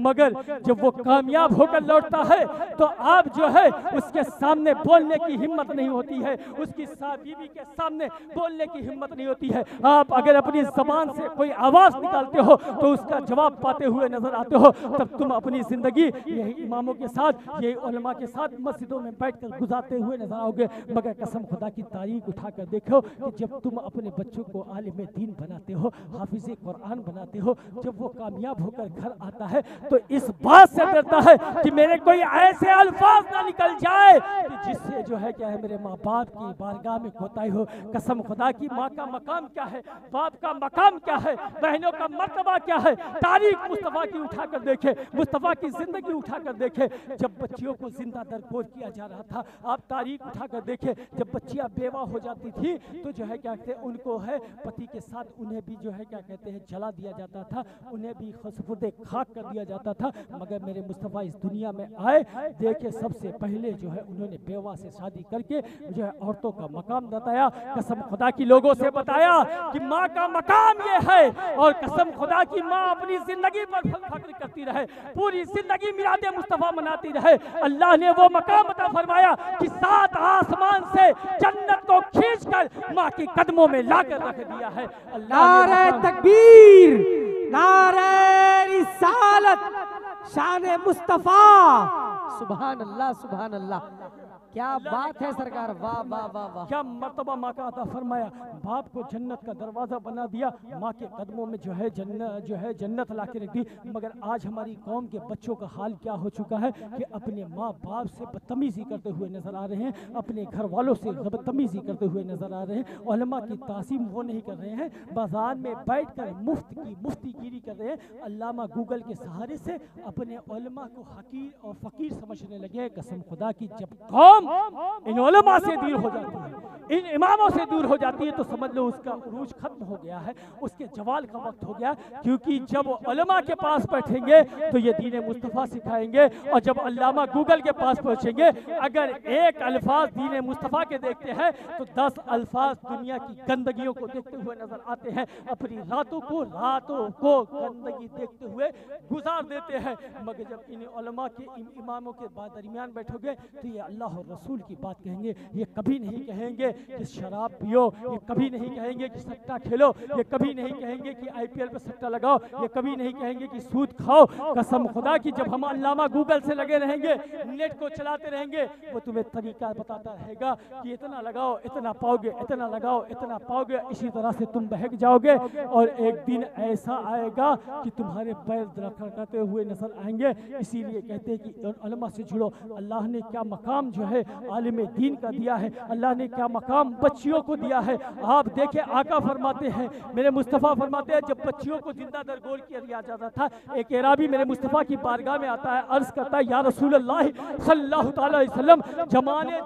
मगर जब वो कामयाब होकर लौटता है तो आप जो है उसके सामने बोलने की हिम्मत नहीं होती है, उसकी बीवी के सामने बोलने की हिम्मत नहीं होती है। आप अगर अपनी ज़बान से कोई आवाज़ निकालते हो तो उसका जवाब पाते हुए नजर आते हो, तब तुम अपनी ज़िंदगी यही इमामों के साथ, यही उलमा के साथ मस्जिदों में बैठकर गुजारते हुए नजर आओगे। मगर कसम खुदा की तारीख उठाकर देखो कि जब तुम अपने बच्चों को आलिम दीन बनाते हो, हाफिज कुरान बनाते हो, जब वो कामयाब होकर घर आता है तो इस बात से डरता है कि मेरे कोई ऐसे अल्फाज ना निकल जाए कि जिससे जो है क्या है मेरे माँ बाप की बारगाह में कोताही हो। कसम खुदा की, माँ का मकाम क्या है, बाप का मकाम क्या है, बहनों का मर्तबा क्या है, तारीख मुस्तफ़ा की उठाकर देखे, मुस्तफ़ा की जिंदगी उठाकर देखे। जब बच्चियों को जिंदा दरगोर किया जा रहा था, आप तारीख उठाकर देखे, जब बच्चियां बेवा हो जाती थी तो जो है क्या कहते हैं उनको है पति के साथ उन्हें भी जो है क्या कहते हैं जला दिया जाता था, उन्हें भी खसफुदे खाक कर दिया जाता था। मगर मेरे मुस्तफ़ा इस दुनिया में आए, देखे सबसे पहले जो है उन्होंने बेवा से शादी करके जो है औरतों का मकाम बताया। कसम खुदा की लोगों से बताया कि माँ का मकाम ये है, और कसम खुदा की माँ अपनी जिंदगी पर फख्र करती रहे, पूरी जिंदगी मिलादे मुस्तफ़ा मनाती रहे। अल्लाह ने वो मकाम अता फरमाया कि 7 आसमान से जन्नत को खींचकर माँ के कदमों में लाकर रख दिया है। नारे तकबीर, नारे रिसालत, शान मुस्तफा। सुभान अल्लाह, सुभान अल्लाह। क्या बात है सरकार, वाह वाह वाह वाह। क्या मर्तबा माँ का अता फरमाया, बाप को जन्नत का दरवाजा बना दिया, माँ के कदमों में जो है जन्नत ला के रख दी। मगर आज हमारी कौम के बच्चों का हाल क्या हो चुका है कि अपने माँ बाप से बदतमीजी करते हुए नजर आ रहे हैं, अपने घर वालों से बदतमीजी करते हुए नजर आ रहे हैं। उलमा की तासीम वो नहीं कर रहे हैं, बाजार में बैठ कर मुफ्तीगिरी कर रहे हैं। अल्लामा गूगल के सहारे से अपने उलमा को हकीर और फकीर समझने लगे हैं। कसम खुदा की, जब कौम इन उलमा से दूर हो जाती है, इन इमामों से दूर हो जाती है, तो समझ लो उसका उरूज खत्म हो गया है, उसके जवाल का वक्त हो गया। क्योंकि जब उलमा के पास बैठेंगे तो ये दीन मुस्तफ़ा सिखाएंगे, और जब अल्लामा गूगल के पास पहुंचेंगे, अगर एक अल्फाज दीन मुस्तफ़ा के देखते हैं तो 10 अल्फाज दुनिया की गंदगियों को देखते हुए नजर आते हैं। अपनी रातों को गंदगी देखते हुए गुजार देते हैं। मगर जब इन उलमा के इमामों के दरमियान बैठोगे तो ये अल्लाह और रसूल की बात कहेंगे। ये कभी नहीं कहेंगे कि शराब पियो, ये कभी नहीं कहेंगे कि सट्टा खेलो, ये कभी नहीं कहेंगे कि IPL पे सट्टा लगाओ, ये कभी नहीं कहेंगे कि सूद खाओ। कसम खुदा की, जब हम अल्लामा गूगल से लगे रहेंगे, नेट को चलाते रहेंगे, वो तुम्हें तरीका बताता रहेगा कि इतना लगाओ इतना पाओगे, इतना लगाओ इतना पाओगे। इसी तरह से तुम बहक जाओगे और एक दिन ऐसा आएगा कि तुम्हारे पैर खड़खड़ाते हुए नजर आएंगे। इसीलिए कहते हैं कि उलमा से जुड़ो। अल्लाह ने क्या मकाम जो है आलिम दीन का दिया है, अल्लाह ने क्या मकाम बच्चियों को दिया है। आप देखें, आका फरमाते हैं, मेरे मुस्तफ़ा फरमाते हैं, जब बच्चियों को जिंदा दरगोर किया जाता था, एक एराबी मेरे मुस्तफ़ा की बारगाह में आता है, अर्ज करता है, या रसूल अल्लाह सल्लल्लाहु अलैहि वसल्लम, जमाने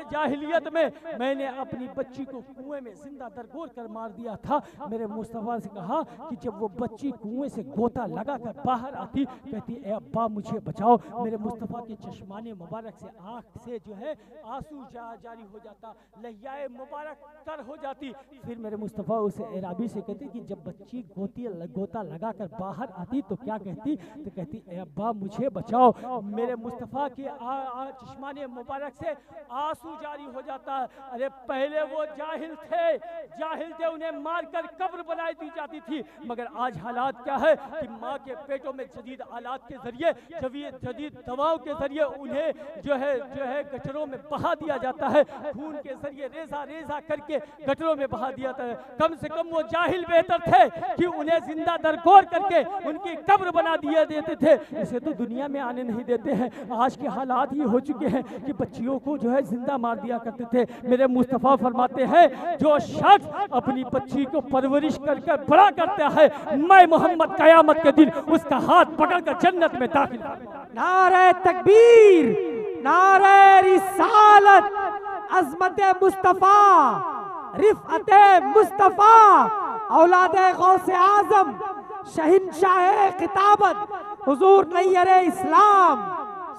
जाहिलियत में मैंने अपनी बच्ची को कुएं में जिंदा दरगोर कर मार दिया था। मेरे मुस्तफ़ा से कहा कि जब वो बच्ची कुएं से गोता लगा कर बाहर आती, कहती ए अब्बा मुझे बचाओ। मेरे मुस्तफ़ा के चश्माने मुबारक से आँख से जो है आंसू जारी हो जाता, लहयाए मुबारक तर हो जाती। फिर मेरे मुस्तफ़ा उसे एराबी से कहते कि जब बच्ची गोता लगा कर बाहर आती तो क्या कहती, तो कहती ए अब्बा मुझे बचाओ। मेरे मुस्तफ़ा के चश्माने मुबारक से आंसू जारी हो जाता। अरे पहले वो जाहिल थे, उन्हें मारकर कब्र बनाई दी जाती थी। मगर आज हालात क्या है कि माँ के पेटों में जदीद आलात के जरिए, जदीद दवाओं के जरिए उन्हें जो है गटरों में बहा दिया जाता है, खून के जरिए रेजा करके गटरों में बहा दिया जाता है। कम से कम वो जाहिल बेहतर थे कि उन्हें जिंदा दरगोर करके उनकी कब्र बना दिया देते थे। इसे तो दुनिया में आने नहीं देते हैं। आज के हालात ये हो चुके हैं कि बच्चियों को जो है जिंदा मार दिया करते थे। मेरे मुस्तफ़ा फरमाते हैं, जो शख्स अपनी बच्ची को परवरिश करके बड़ा करता है, मैं मोहम्मद कयामत के दिन उसका हाथ पकड़कर जन्नत में दाखिल। नारे तकबीर, नारे रिसालत, अज़मत मुस्तफा, रिफ़अत मुस्तफा, औलादे गौसे आज़म, शहंशाह खिताबत, हुजूर नैयर इस्लाम।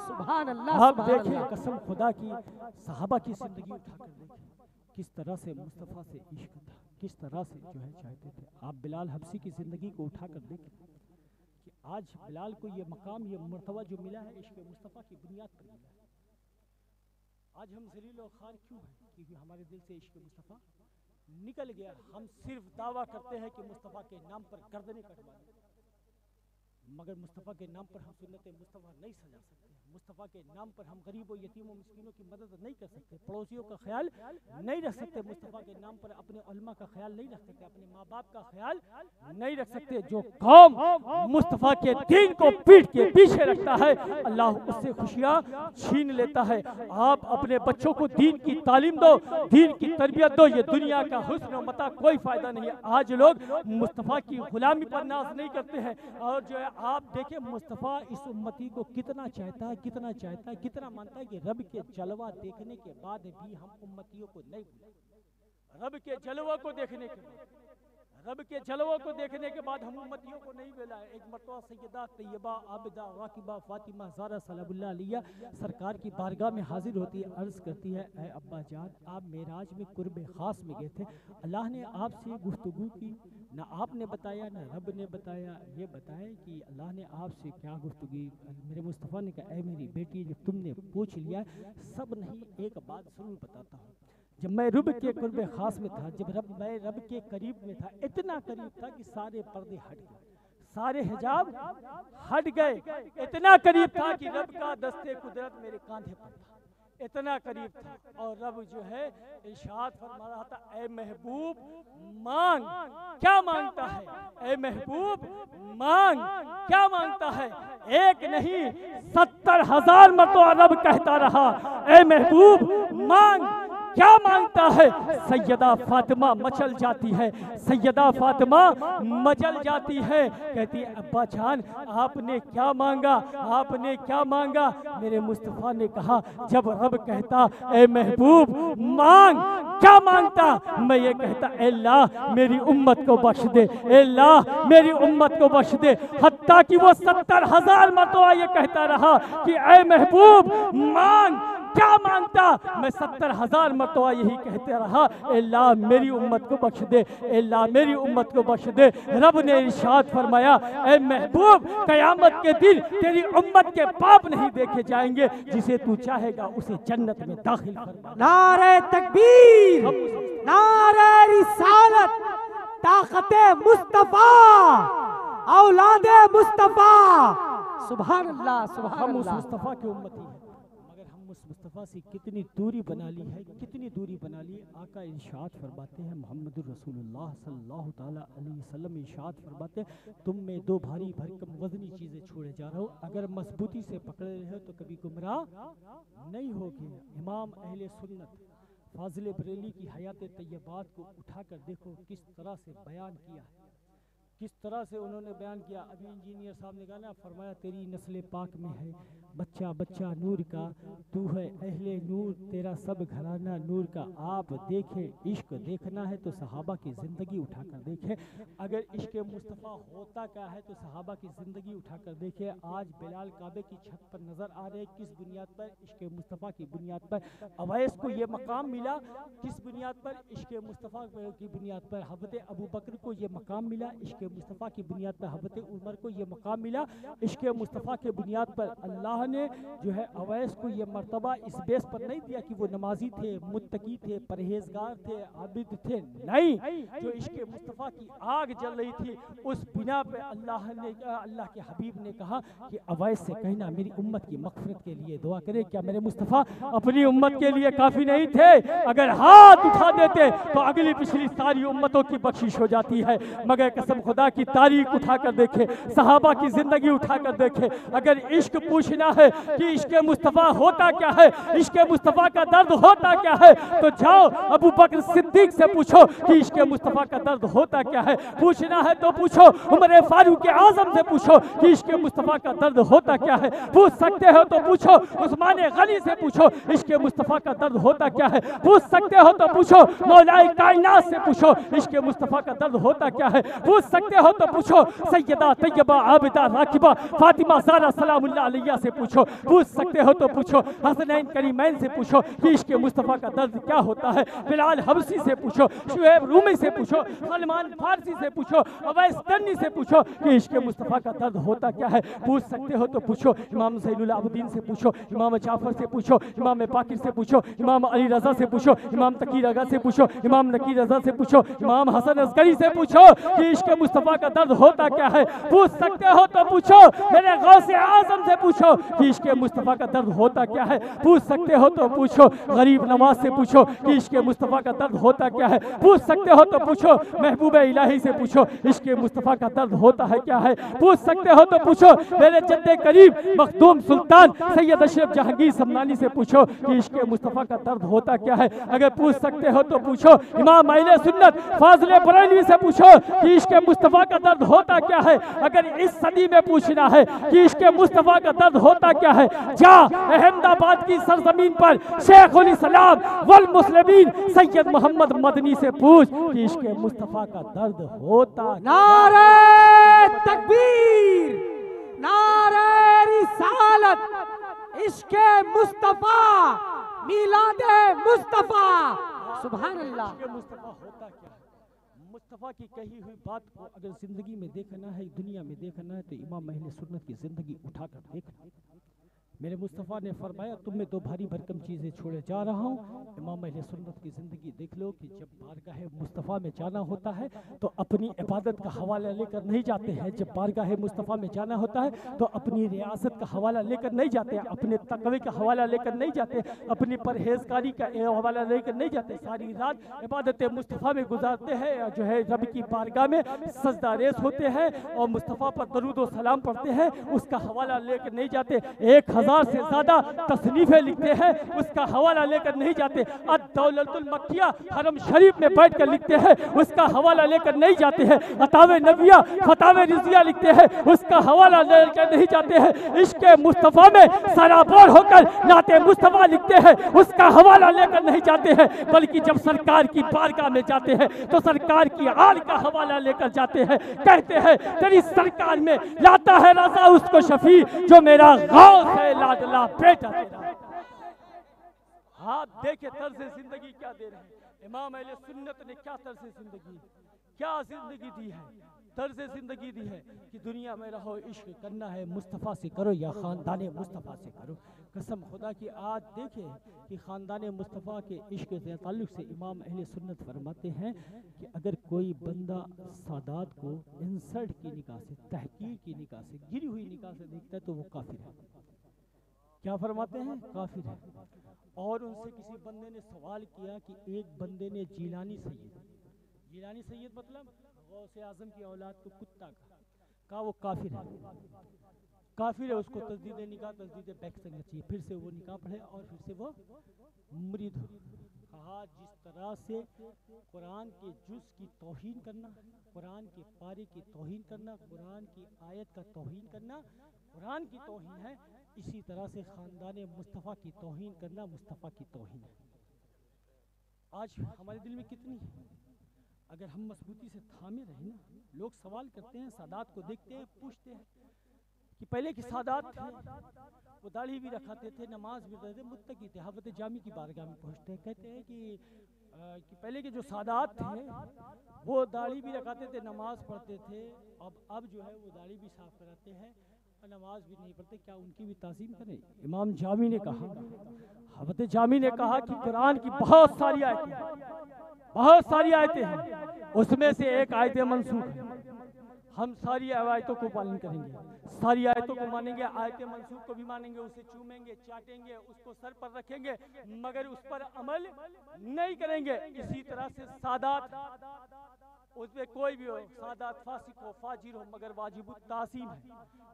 सुभान अल्लाह। आप देखिए, कसम खुदा की, सहाबा की जिंदगी उठाकर देखिए, किस तरह से मुस्तफ़ा से इश्क था, किस तरह से जो है चाहते थे। आप बिलाल हबशी की जिंदगी को उठाकर देखें कि आज बिलाल को ये मकाम, ये मर्तबा जो मिला है, इश्क मुस्तफ़ा की बुनियाद पर मिला है। आज हम ज़लील और ख़ार क्यों हैं? क्योंकि हमारे दिल से इश्क मुस्तफ़ा निकल गया। हम सिर्फ दावा करते हैं कि मुस्तफ़ा के नाम पर गर्दनें कटवा दें, मगर मुस्तफ़ा के नाम पर हम सुन्नत मुस्तफ़ा नहीं सजा सकते, मुस्तफ़ा के नाम पर हम गरीबों यतीमों मिस्कीनों की मदद नहीं कर सकते, पड़ोसियों का ख्याल नहीं रख सकते, मुस्तफ़ा के नाम पर अपने उलमा का ख्याल नहीं रख सकते, अपने माँ बाप का ख्याल नहीं रख सकते। जो कौम मुस्तफ़ा के दीन को पीठ के पीछे रखता है अल्लाह उससे खुशियाँ छीन लेता है। आप अपने बच्चों को दीन की तालीम दो, दीन की तरबियत दो, ये दुनिया का हुस्न और मता कोई फायदा नहीं है। आज लोग मुस्तफ़ा की गुलामी पर नाज नहीं करते हैं और जो है आप देखें मुस्तफ़ा इस उम्मती को कितना चाहता है, कितना चाहता है, कितना मानता है कि रब के जलवा देखने के बाद भी हम उम्मतियों को नहीं बुलाए। रब के जलवा को देखने के बाद, रब के जलवों को देखने के बाद हम उम्मतियों को नहीं बुलाए। एक मरतबा सैयदा तैयबा आबिदा राकिबा फातिमा ज़हरा सलामुल्लाह अलैहा सरकार की बारगाह में हाजिर होती है, अर्ज़ करती है ऐ अब्बा जान आप मेराज में कुर्ब ख़ास में गए थे, अल्लाह ने आपसे गुफ्तगू की, ना आपने बताया ना रब ने बताया, ये बताए कि अल्लाह ने आपसे क्या गुफ्तगू। मेरे मुस्तफ़ा ने कहा ऐ मेरी बेटी जो तुमने पूछ लिया सब नहीं, एक बात ज़रूर बताता हूँ। जब मैं रब के कुर्ब खास में था, जब मैं रब के करीब में था, इतना करीब था कि सारे पर्दे हट गए, सारे हिजाब हट गए, इतना करीब था कि रब का दस्ते कुदरत मेरे कांधे पर था, इतना करीब था। और रब जो है इरशाद फरमा रहा था ऐ महबूब मांग, क्या मांगता है ऐ महबूब मांग, क्या मांगता है। एक नहीं 70,000 मरतबा रब कहता रहा ऐ महबूब मांग, क्या मांगता है। सैयदा फातिमा मचल जाती है, सैयदा फातिमा मचल जाती है, कहती है अब्बा जान आपने क्या मांगा, आपने क्या मांगा। मेरे मुस्तफ़ा ने कहा जब रब कहता ए महबूब मांग, क्या मांगता। मैं ये कहता अल्लाह मेरी उम्मत को बख्श दे, अल्लाह मेरी उम्मत को बख्श दे। हत्ता कि वो 70,000 मरतबा ये कहता रहा कि ए महबूब मांग, क्या मांगता। मैं 70,000 मरतबा यही कहते रहा अल्लाह मेरी उम्मत को बख्श दे, अल्लाह मेरी उम्मत को बख्श दे। रब ने इरशाद फरमाया ऐ महबूब क़यामत के दिन तेरी उम्मत के पाप नहीं देखे जाएंगे, जिसे तू चाहेगा उसे जन्नत में दाखिल फरमा। नारे तकबीर, नारे रिसालत, ताकते मुस्तफा, औलादे मुस्तफा। सुभान अल्लाह, सुभान हम उस अल्लाह। मुस्तफ़ा की उम्मती हैं, मगर हम उस मुस्तफ़ा से कितनी दूरी बना ली है, कितनी दूरी बना ली। आका इरशाद फरमाते हैं मोहम्मदुर रसूलुल्लाह सल्लल्लाहु ताला अलैहि वसल्लम इरशाद फरमाते तुम में दो भारी भरकम वज़नी चीज़ें छोड़े जा रहे हो, अगर मजबूती से पकड़े रहे हो तो कभी गुमराह नहीं होगे। इमाम अहले सुन्नत फाजिल बरेली की हयात तैयबात को उठाकर देखो किस तरह से बयान किया है, किस तरह से उन्होंने बयान किया। अभी इंजीनियर साहब ने कहा ना, फरमाया तेरी नस्ल पाक में है बच्चा बच्चा नूर का, तू है अहले नूर, तेरा सब घराना नूर का। आप देखे इश्क देखना है तो सहाबा की ज़िंदगी उठाकर देखे, अगर इश्क मुस्तफ़ा होता क्या है तो सहाबा की ज़िंदगी उठाकर देखे। आज बिलाल काबे की छत पर नज़र आ रहे, किस बुनियाद पर, इश्क मुस्तफ़ा की बुनियाद पर। अवैस को ये मकाम मिला किस बुनियाद पर, इश्क मुस्तफ़ा की बुनियाद पर। हज़रत अबू बकर को ये मकाम मिला इश्क मुस्तफ़ा की बुनियाद पर। हज़रत उमर को ये मकाम मिला इश्क मुस्तफ़ा के बुनियाद पर। अल्लाह ने जो है अवैस को ये मर्तबा इस बेस पर नहीं दिया कि वो नमाजी थे, मुत्तकी थे, परहेजगार थे, आबिद थे, नहीं, जो इश्क मुस्तफ़ा की आग जल रही थी उस बिना पे अल्लाह के हबीब ने कहा कि अवैस से कहना मेरी उम्मत की मग़फ़िरत के लिए दुआ करे। क्या मेरे मुस्तफ़ा अपनी उम्मत के लिए काफ़ी नहीं थे? अगर हाथ उठा देते तो अगली पिछली सारी उम्मतों की बख्शिश हो जाती है। मगर कसम खुदा की तारीख उठाकर देखे, सहाबा की जिंदगी उठाकर देखे। अगर इश्क पूछना है कि इश्क मुस्तफ़ा होता क्या है, इश्क मुस्तफ़ा का दर्द होता क्या है, तो जाओ अबू बकर सिद्दीक से पूछो कि इश्क मुस्तफ़ा का दर्द होता क्या है। पूछना है तो पूछो उमर फारूक आज़म से पूछो कि इश्क मुस्तफ़ा का दर्द होता क्या है। पूछ सकते हो तो पूछो उस्मान गनी से पूछो इश्क मुस्तफ़ा का दर्द होता क्या है। पूछ सकते हो तो पूछो मौलाए कायनात से पूछो इश्क मुस्तफ़ा का दर्द होता क्या है। पूछ सकते हो तो पूछो सैयदा तैयबा आबिदा राकिबा फातिमा ज़हरा सलामुल्लाह अलैहा से पूछो। पूछ सकते हो तो पूछो हसनैन करीमैन से पूछो कि इश्क मुस्तफ़ा का दर्द क्या होता है। बिलाल हबशी से पूछो, शुएब रूमी से पूछो, सलमान फारसी से पूछो, अवैस करनी से पूछो कि इश्क मुस्तफ़ा का दर्द होता क्या है। पूछ सकते हो तो पूछो इमाम ज़ैनुल आबिदीन से पूछो, इमाम जाफ़र से पूछो, इमाम बाकिर से पूछो, इमाम अली रज़ा से पूछो, इमाम तकी रज़ा से पूछो, इमाम नकी रज़ा से पूछो, इमाम हसन अस्करी से पूछो कि इश्क मुस्तफ़ा मुस्तफ़ा का दर्द होता क्या है। पूछ सकते हो तो पूछो, मेरे गौसे आज़म से पूछो कि इश्क मुस्तफ़ा का दर्द होता क्या है। पूछ सकते हो तो पूछो, गरीब नवाज से पूछो कि इश्क मुस्तफ़ा का दर्द होता क्या है। पूछ सकते हो तो पूछो, महबूब इलाही से पूछो इश्क मुस्तफ़ा का दर्द होता है क्या है। पूछ सकते हो तो पूछो, मेरे जद्दे करीब मखदूम सुल्तान सैयद अशरफ जहांगीर समनानी से पूछो कि इश्क मुस्तफ़ा का दर्द होता क्या है। अगर पूछ सकते हो तो पूछो, इमाम अहले सुन्नत फाज़िल बरेलवी से पूछो कि इश्क मुस्तफ़ा का दर्द होता क्या है। अगर इस सदी में पूछना है कि इश्क मुस्तफ़ा का दर्द होता क्या है, जा अहमदाबाद की सरजमीन पर शेखुल इस्लाम वल मुस्लिमीन सैयद मोहम्मद मदनी से पूछ कि इश्क मुस्तफ़ा का दर्द होता। नारे तकबीर, नारे रिसालत, इश्के मुस्तफा, मिलादे मुस्तफा, सुभान अल्लाह। मुस्तफ़ा होता क्या है। मुस्तफ़ा की कही हुई बात को अगर जिंदगी में देखना है, दुनिया में देखना है, तो इमाम अहले सुन्नत की जिंदगी उठाकर देखना। मेरे मुस्तफ़ा ने फरमाया, तुम में दो भारी भरकम चीज़ें छोड़े जा रहा हूँ। इमाम अहले सुन्नत की ज़िंदगी देख लो कि जब बारगाह मुस्तफ़ा में जाना होता है तो अपनी इबादत का हवाला लेकर नहीं जाते हैं। जब बारगाह मुस्तफ़ा में जाना होता है तो अपनी रियासत का हवाला लेकर नहीं जाते, अपने तकवे का हवाला लेकर नहीं जाते, अपनी परहेजगारी का हवाला लेकर नहीं जाते। सारी रात इबादत मुस्तफ़ा में गुजारते हैं, जो है रब की बारगाह में सजदा रेस होते हैं और मुस्तफ़ा पर दरूद व सलाम पढ़ते हैं। उसका हवाला लेकर नहीं जाते। 1000 से ज्यादा तसनीफें लिखते हैं, उसका हवाला लेकर नहीं जाते। अद-दौलतुल मक्किया हरम शरीफ में बैठकर लिखते हैं, उसका हवाला लेकर नहीं जाते हैं। अतावे नबिया फतावे रिजिया लिखते हैं, उसका हवाला लेकर नहीं जाते हैं। इश्क मुस्तफ़ा में सराबोर होकर नाते मुस्तफ़ा लिखते हैं, उसका हवाला लेकर नहीं जाते हैं। बल्कि जब सरकार की बारगाह में जाते हैं तो सरकार की आल का हवाला लेकर जाते हैं। कहते हैं, तेरी सरकार में लाता है रज़ा उसको शफी जो मेरा गौस है लाडला बेटा तेरा। हाँ देखे तर्ज जिंदगी क्या दे रहे हैं इमाम अहले सुन्नत ने, क्या तर्ज जिंदगी, क्या जिंदगी दी है। तर्ज जिंदगी दी है कि दुनिया में रहो, इश्क करना है मुस्तफ़ा से करो या ख़ानदान मुस्तफ़ा से करो। कसम खुदा की आज देखे कि ख़ानदान मुस्तफ़ा के इश्क से ताल्लुक़ से इमाम अहले सुन्नत फरमाते हैं कि अगर कोई बंदा सादात को इंसल्ट की निगाह से, तहकीर की निगाह से, गिरी हुई निगाह से देखता है तो वो काफिर है। क्या फरमाते हैं? काफिर है। और उनसे किसी बंदे ने सवाल किया कि एक बंदे ने जीलानी सैयद मतलब गौसे आज़म की औलाद को कुत्ता कहा वो काफिर है। काफिर है, उसको तस्दीद निकाह तस्दीद बैक करना चाहिए। फिर से वो निकाह पढ़े और फिर से वो मुरीद हो। कहा जिस तरह से कुरान के जुज़ की तौहीन करना, कुरान के पारे की तौहीन करना, कुरान की आयत का तौहीन करना कुरान की तौहीन है, इसी तरह से ख़ानदान मुस्तफ़ा की तौहीन करना मुस्तफ़ा की तौहीन है। आज हमारे दिल में कितनी है, अगर हम मजबूती से थामे रहे ना। लोग सवाल करते हैं, सादात को देखते हैं, पूछते हैं कि पहले की सादात थे वो दाढ़ी भी रखाते थे, नमाज भी पढ़ते थे, मुत्तकी थे। हज़रत जामी की बारगाह में पहुँचते हैं, कहते हैं कि पहले के जो सादात थे वो दाढ़ी भी रखाते थे, नमाज पढ़ते थे। अब जो है वो दाढ़ी भी साफ कराते हैं और नमाज भी नहीं पढ़ते, क्या उनकी भी ताज़ीम करें? इमाम जामी ने कहा, हज़रत जामी ने कहा कि कुरान की बहुत सारी आयतें हैं, उसमें से एक आयत मंसूख है। हम सारी आयतों को पालन करेंगे, सारी आयतों को मानेंगे, आयत मंसूख को भी मानेंगे, उसे चूमेंगे, चाटेंगे, उसको सर पर रखेंगे, मगर उस पर अमल नहीं करेंगे। इसी तरह से सादात, उसमें कोई भी हो, सादात फासिक हो, फाजिर हो, मगर वाजिबुत तासीम है,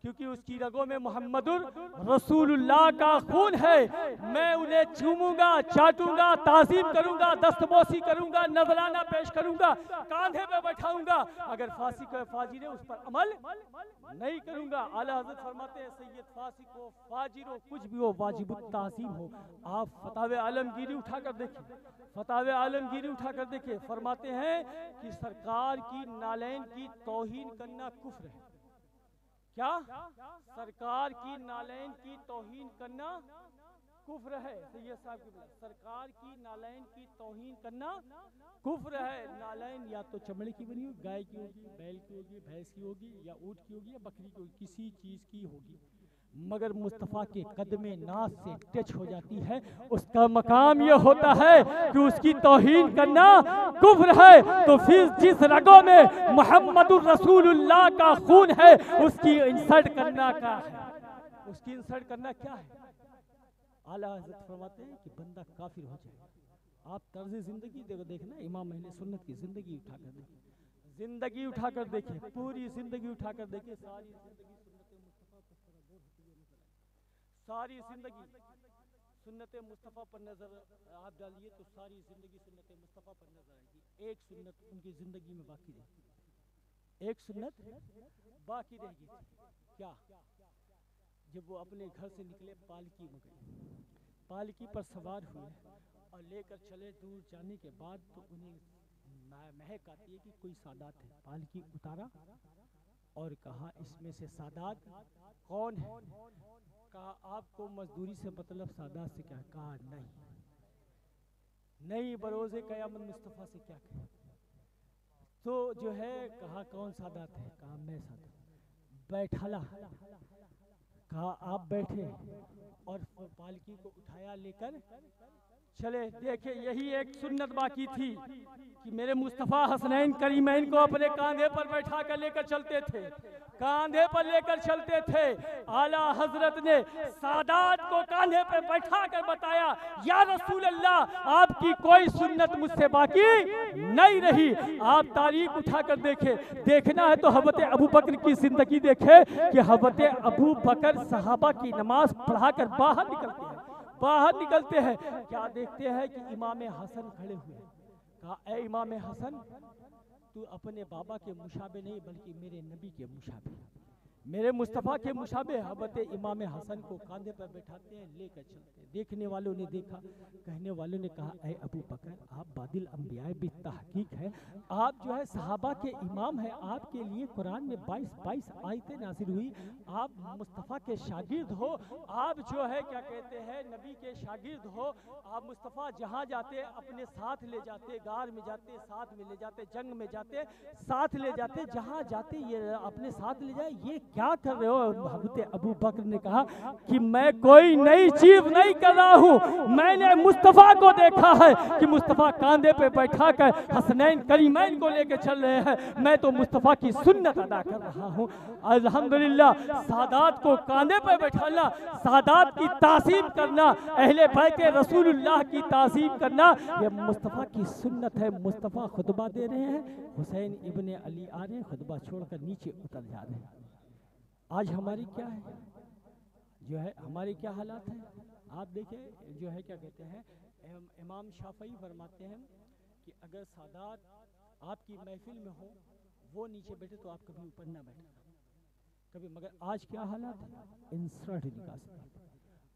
क्योंकि उसकी रगों में मोहम्मदुर रसूलुल्लाह का खून है। मैं उन्हें चूमूंगा, चाटूंगा, ताज़ीम करूंगा, दस्तबोसी करूंगा, नजराना पेश करूंगा, कांधे पे बैठाऊंगा। अगर फासिक है, फाजिर है, उस पर अमल नहीं करूंगा। आला हज़रत फरमाते हैं, सैयद फासिक हो, फाजिर हो, कुछ भी हो, वाजिबुत तासीम हो। आप फतावे आलमगीरी उठाकर देखिए, फतावे आलमगीरी उठाकर देखिए, फरमाते हैं कि सरकार की नालैन की तौहीन करना कुफ्र है। क्या? सरकार की नालैन की तौहीन करना कुफ्र है। सैयद साहब की बात, सरकार की नालैन की तौहीन करना कुफ्र है। नालैन या तो चमड़े की बनी होगी, गाय की होगी, बैल की होगी, भैंस की होगी, या ऊँट की होगी, या बकरी की होगी, किसी चीज़ की होगी। मगर मुस्तफ़ा के कदमे नाज से टच हो जाती है, उसका मकाम ये होता है कि उसकी तौहीन करना कुफ्र है। तो फिर जिस रगों में मुहम्मदुर रसूलुल्लाह का खून है उसकी इंसल्ट करना क्या है? उसकी इंसल्ट करना क्या है? आला हज़रत फरमाते हैं कि बंदा काफिर हो जाएगा। आप तर्ज जिंदगी देखना, इमाम अहले सुन्नत की जिंदगी उठाकर देखें, जिंदगी उठाकर देखें, पूरी जिंदगी उठाकर देखें, सारी जिंदगी सुन्नत मुस्तफ़ा पर नजर आप डालिए तो सारी जिंदगी सुन्नत मुस्तफ़ा पर नजर आएगी। एक सुन्नत उनकी जिंदगी में बाकी रहेगी, एक सुन्नत बाकी रहेगी। क्या? जब वो अपने घर से निकले, पालकी में गए, पालकी पर सवार हुए और लेकर चले दूर जाने के बाद तो उन्हें महक आती है कि कोई सादात है। पालकी उतारा और कहा इसमें से सादात कौन है? कहा आपको मजदूरी से मतलब सादात से क्या? कहा नहीं, नहीं बरोज़े क़यामत मुस्तफ़ा से क्या कहें? तो जो है कहा कौन सादात है? कहा मैं सादात। बैठाला, कहा आप बैठे और पालकी को उठाया लेकर चले। देखे यही एक सुन्नत बाकी थी कि मेरे मुस्तफ़ा हसनैन करीमैन को अपने कांधे पर बैठा कर लेकर चलते थे, कांधे पर लेकर चलते थे। आला हजरत ने सादात को कांधे पर बैठा कर बताया, या रसूल अल्लाह आपकी कोई सुन्नत मुझसे बाकी नहीं रही। आप तारीख उठाकर देखे, देखना है तो हज़रत अबू बकर की जिंदगी देखे कि हज़रत अबू बकर सहाबा की नमाज पढ़ाकर बाहर निकलते हैं, बाहर निकलते हैं। क्या देखते हैं कि इमाम हसन खड़े हुए। कहा ए इमाम हसन, तू अपने बाबा के मुशाबे नहीं बल्कि मेरे नबी के मुशाबे, मेरे मुस्तफ़ा के मुशाबे। हज़रत इमाम हसन को कांधे पर बैठाते हैं, लेकर चलते हैं। देखने वालों ने देखा, कहने वालों ने कहा ए अबू बकर, आप बादिल अंबिया भी तहकीक है, आप जो है सहाबा के इमाम हैं, आपके लिए कुरान में 22 आयतें नाज़िल हुई, आप मुस्तफ़ा के शागिर्द हो, आप जो है क्या कहते हैं नबी के शागिर्द हो। आप मुस्तफ़ा जहाँ जाते अपने साथ ले जाते, गार में जाते साथ में ले जाते, जंग में जाते साथ ले जाते, जहाँ जाते ये अपने साथ ले जाए। ये क्या कर रहे हो? हज़रत अबू बकर ने कहा कि मैं कोई नई चीज नहीं कर रहा हूँ, मैंने मुस्तफ़ा को देखा है कि मुस्तफ़ा कांधे पे बैठा कर हसनैन करीमैन को लेकर चल रहे हैं, मैं तो मुस्तफ़ा की सुन्नत अदा कर रहा हूँ। अल्हम्दुलिल्लाह, सादात को कांधे पे बैठाना, सादात की ताज़ीम करना, अहले बैत रसूलुल्लाह की ताज़ीम करना, ये मुस्तफ़ा की सुन्नत है। मुस्तफ़ा खुतबा दे रहे हैं, हुसैन इब्ने अली आ रहे हैं, खुतबा छोड़कर नीचे उतर जा रहे हैं। आज हमारी क्या है, जो है हमारे क्या हालात हैं? आप देखें जो है क्या कहते हैं, इमाम शाफई फरमाते हैं कि अगर सादात आपकी महफिल में हो, वो नीचे बैठे तो आप कभी ऊपर ना बैठना कभी। मगर आज क्या हालात है? इंसर्ट निकाल।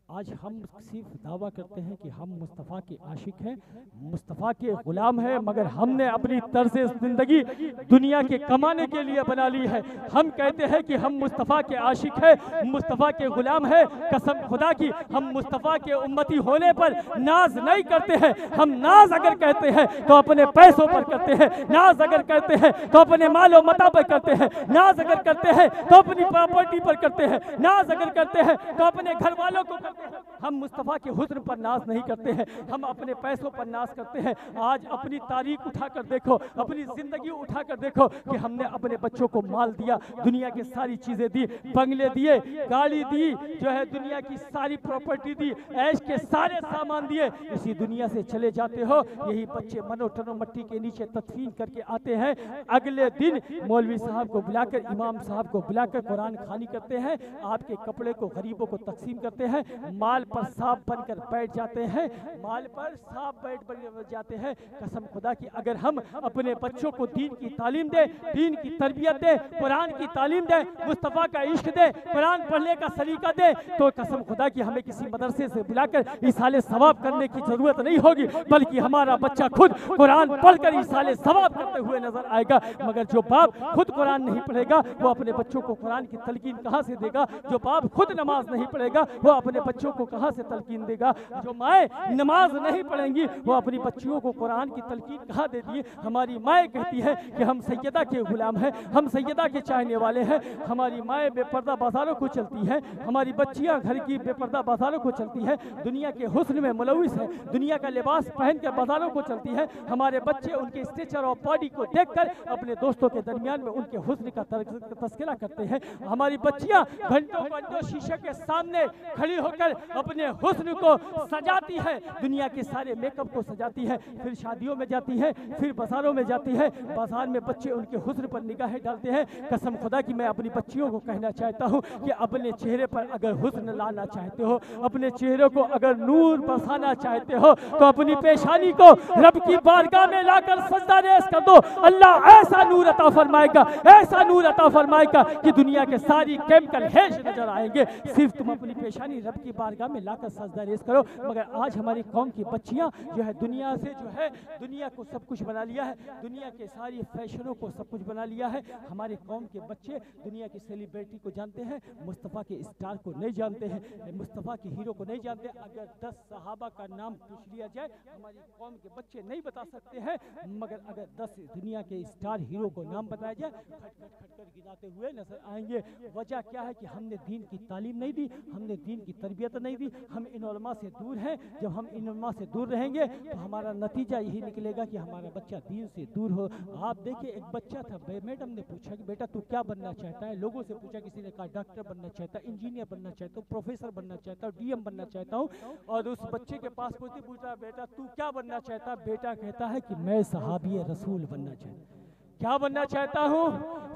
आज हम सिर्फ दावा करते हैं कि हम मुस्तफ़ा के आशिक हैं, मुस्तफ़ा के ग़ुलाम हैं, मगर हमने अपनी तर्ज़ ज़िंदगी दुनिया के कमाने के लिए बना ली है। हम कहते हैं कि हम मुस्तफ़ा के आशिक हैं, मुस्तफ़ा के ग़ुलाम हैं, कसम खुदा की हम मुस्तफ़ा के उम्मती होने पर नाज नहीं करते हैं। हम नाज अगर कहते हैं तो अपने पैसों पर करते हैं, नाज अगर करते हैं तो अपने मालो मता पर करते हैं, नाज अगर करते हैं तो अपनी प्रॉपर्टी पर करते हैं, नाज अगर करते हैं तो अपने घर वालों को करते हैं। हम मुस्तफ़ा के हुस्न पर नाज नहीं करते हैं, हम अपने पैसों पर नाज करते हैं। आज अपनी तारीख उठाकर देखो, अपनी जिंदगी उठाकर देखो कि हमने अपने बच्चों को माल दिया, दुनिया की सारी चीजें दी, बंगले दिए, गाड़ी दी, जो है दुनिया की सारी प्रॉपर्टी दी, ऐश के सारे सामान दिए, इसी दुनिया से चले जाते हो। यही बच्चे मनो टनो मट्टी के नीचे तदफीन करके आते हैं, अगले दिन मौलवी साहब को बुलाकर, इमाम साहब को बुलाकर कुरान खानी करते हैं, आपके कपड़े को गरीबों को तकसीम करते हैं, माल पर सांप बनकर बैठ जाते हैं, माल पर सांप बैठ जाते हैं। कसम खुदा की अगर हम अपने बच्चों को दीन की तालीम दें, दीन की तरबियत दें, कुरान की तालीम दें, मुस्तफ़ा का इश्क दें, कुरान पढ़ने का सलीका दें, तो कसम खुदा की हमें किसी मदरसे से बुलाकर इसाले सवाब करने की जरूरत नहीं होगी, बल्कि हमारा बच्चा खुद कुरान पढ़कर इसाले सवाब करते हुए नजर आएगा। मगर जो बाप खुद कुरान नहीं पढ़ेगा वो अपने बच्चों को कुरान की तलकीन कहाँ से देगा? जो बाप खुद नमाज नहीं पढ़ेगा वो अपने बच्चों को कहाँ से तलकीन देगा? जो माएँ नमाज नहीं पढ़ेंगी वो अपनी बच्चियों को कुरान की तलकीन कहाँ देती है? हमारी माएँ कहती है कि हम सैयदा के गुलाम हैं, हम सैयदा के चाहने वाले हैं। हमारी माएँ बेपर्दा बाजारों को चलती हैं, हमारी बच्चियाँ घर की बेपर्दा बाजारों को चलती हैं, दुनिया के हुस्न में मुलविस है, दुनिया का लिबास पहन कर बाजारों को चलती है। हमारे बच्चे उनके स्ट्रक्चर और बॉडी को देखकर अपने दोस्तों के दरमियान में उनके हुस्न का तस्करा करते हैं। हमारी बच्चियां घंटों घंटों शीशे के सामने खड़ी होकर अपने हुस्न को सजाती है, दुनिया के सारे मेकअप को सजाती है, फिर शादियों में जाती है, फिर बाजारों में जाती है, बाजार में बच्चे उनके हुस्न पर निगाहें डालते हैं। कसम खुदा की मैं अपनी बच्चियों को कहना चाहता हूँ कि अपने चेहरे पर अगर हुस्न लाना चाहते हो, अपने चेहरे को अगर नूर बरसाना चाहते हो, तो अपनी पेशानी को रब की बारगाह में लाकर सजदा रेज़ कर दो। अल्लाह ऐसा नूर अता फरमाएगा, ऐसा नूर अता फरमाएगा कि दुनिया के सारी केमिकल हेश नजर आएंगे। सिर्फ तुम अपनी पेशानी रब की बारगाह में लाकर सजदा रेज़ करो। मगर आज हमारी कौम की बच्चियां जो है दुनिया से जो है दुनिया को सब कुछ बना लिया है, दुनिया के सारी फैशनों को सब कुछ बना लिया है। हमारे कौम के बच्चे दुनिया की सेलिब्रिटी को जानते हैं, मुस्तफ़ा के स्टार को नहीं जानते हैं, मुस्तफ़ा के हीरो को नहीं जानते। अगर 10 सहाबा का नाम पूछ लिया जाए हमारी कौम के बच्चे नहीं बता सकते हैं, मगर अगर 10 दुनिया के स्टार हीरो को नाम बताया जाए खट कर गिनाते हुए नजर आएंगे। वजह क्या है कि हमने दीन की तालीम नहीं दी, हमने दीन की तरबियत नहीं दी, हम इन उलमा से दूर हैं। जब हम इन उलमा से दूर रहेंगे तो हमारा नतीजा यही निकलेगा कि हमारा बच्चा दीन से दूर हो। आप देखिए एक बच्चा था, मैडम ने पूछा कि बेटा तू क्या बनना चाहता है? लोगों से पूछा, किसी ने कहा डॉक्टर बनना चाहता, इंजीनियर बनना चाहता हूँ, प्रोफेसर बनना चाहता हूँ, डीएम बनना चाहता हूँ। और उस बच्चे के पास कोई पूछा बेटा तू क्या बनना चाहता? बेटा कहता है कि मैं सहाबी रसूल बनना चाहता हूँ। क्या बनना चाहता हूँ?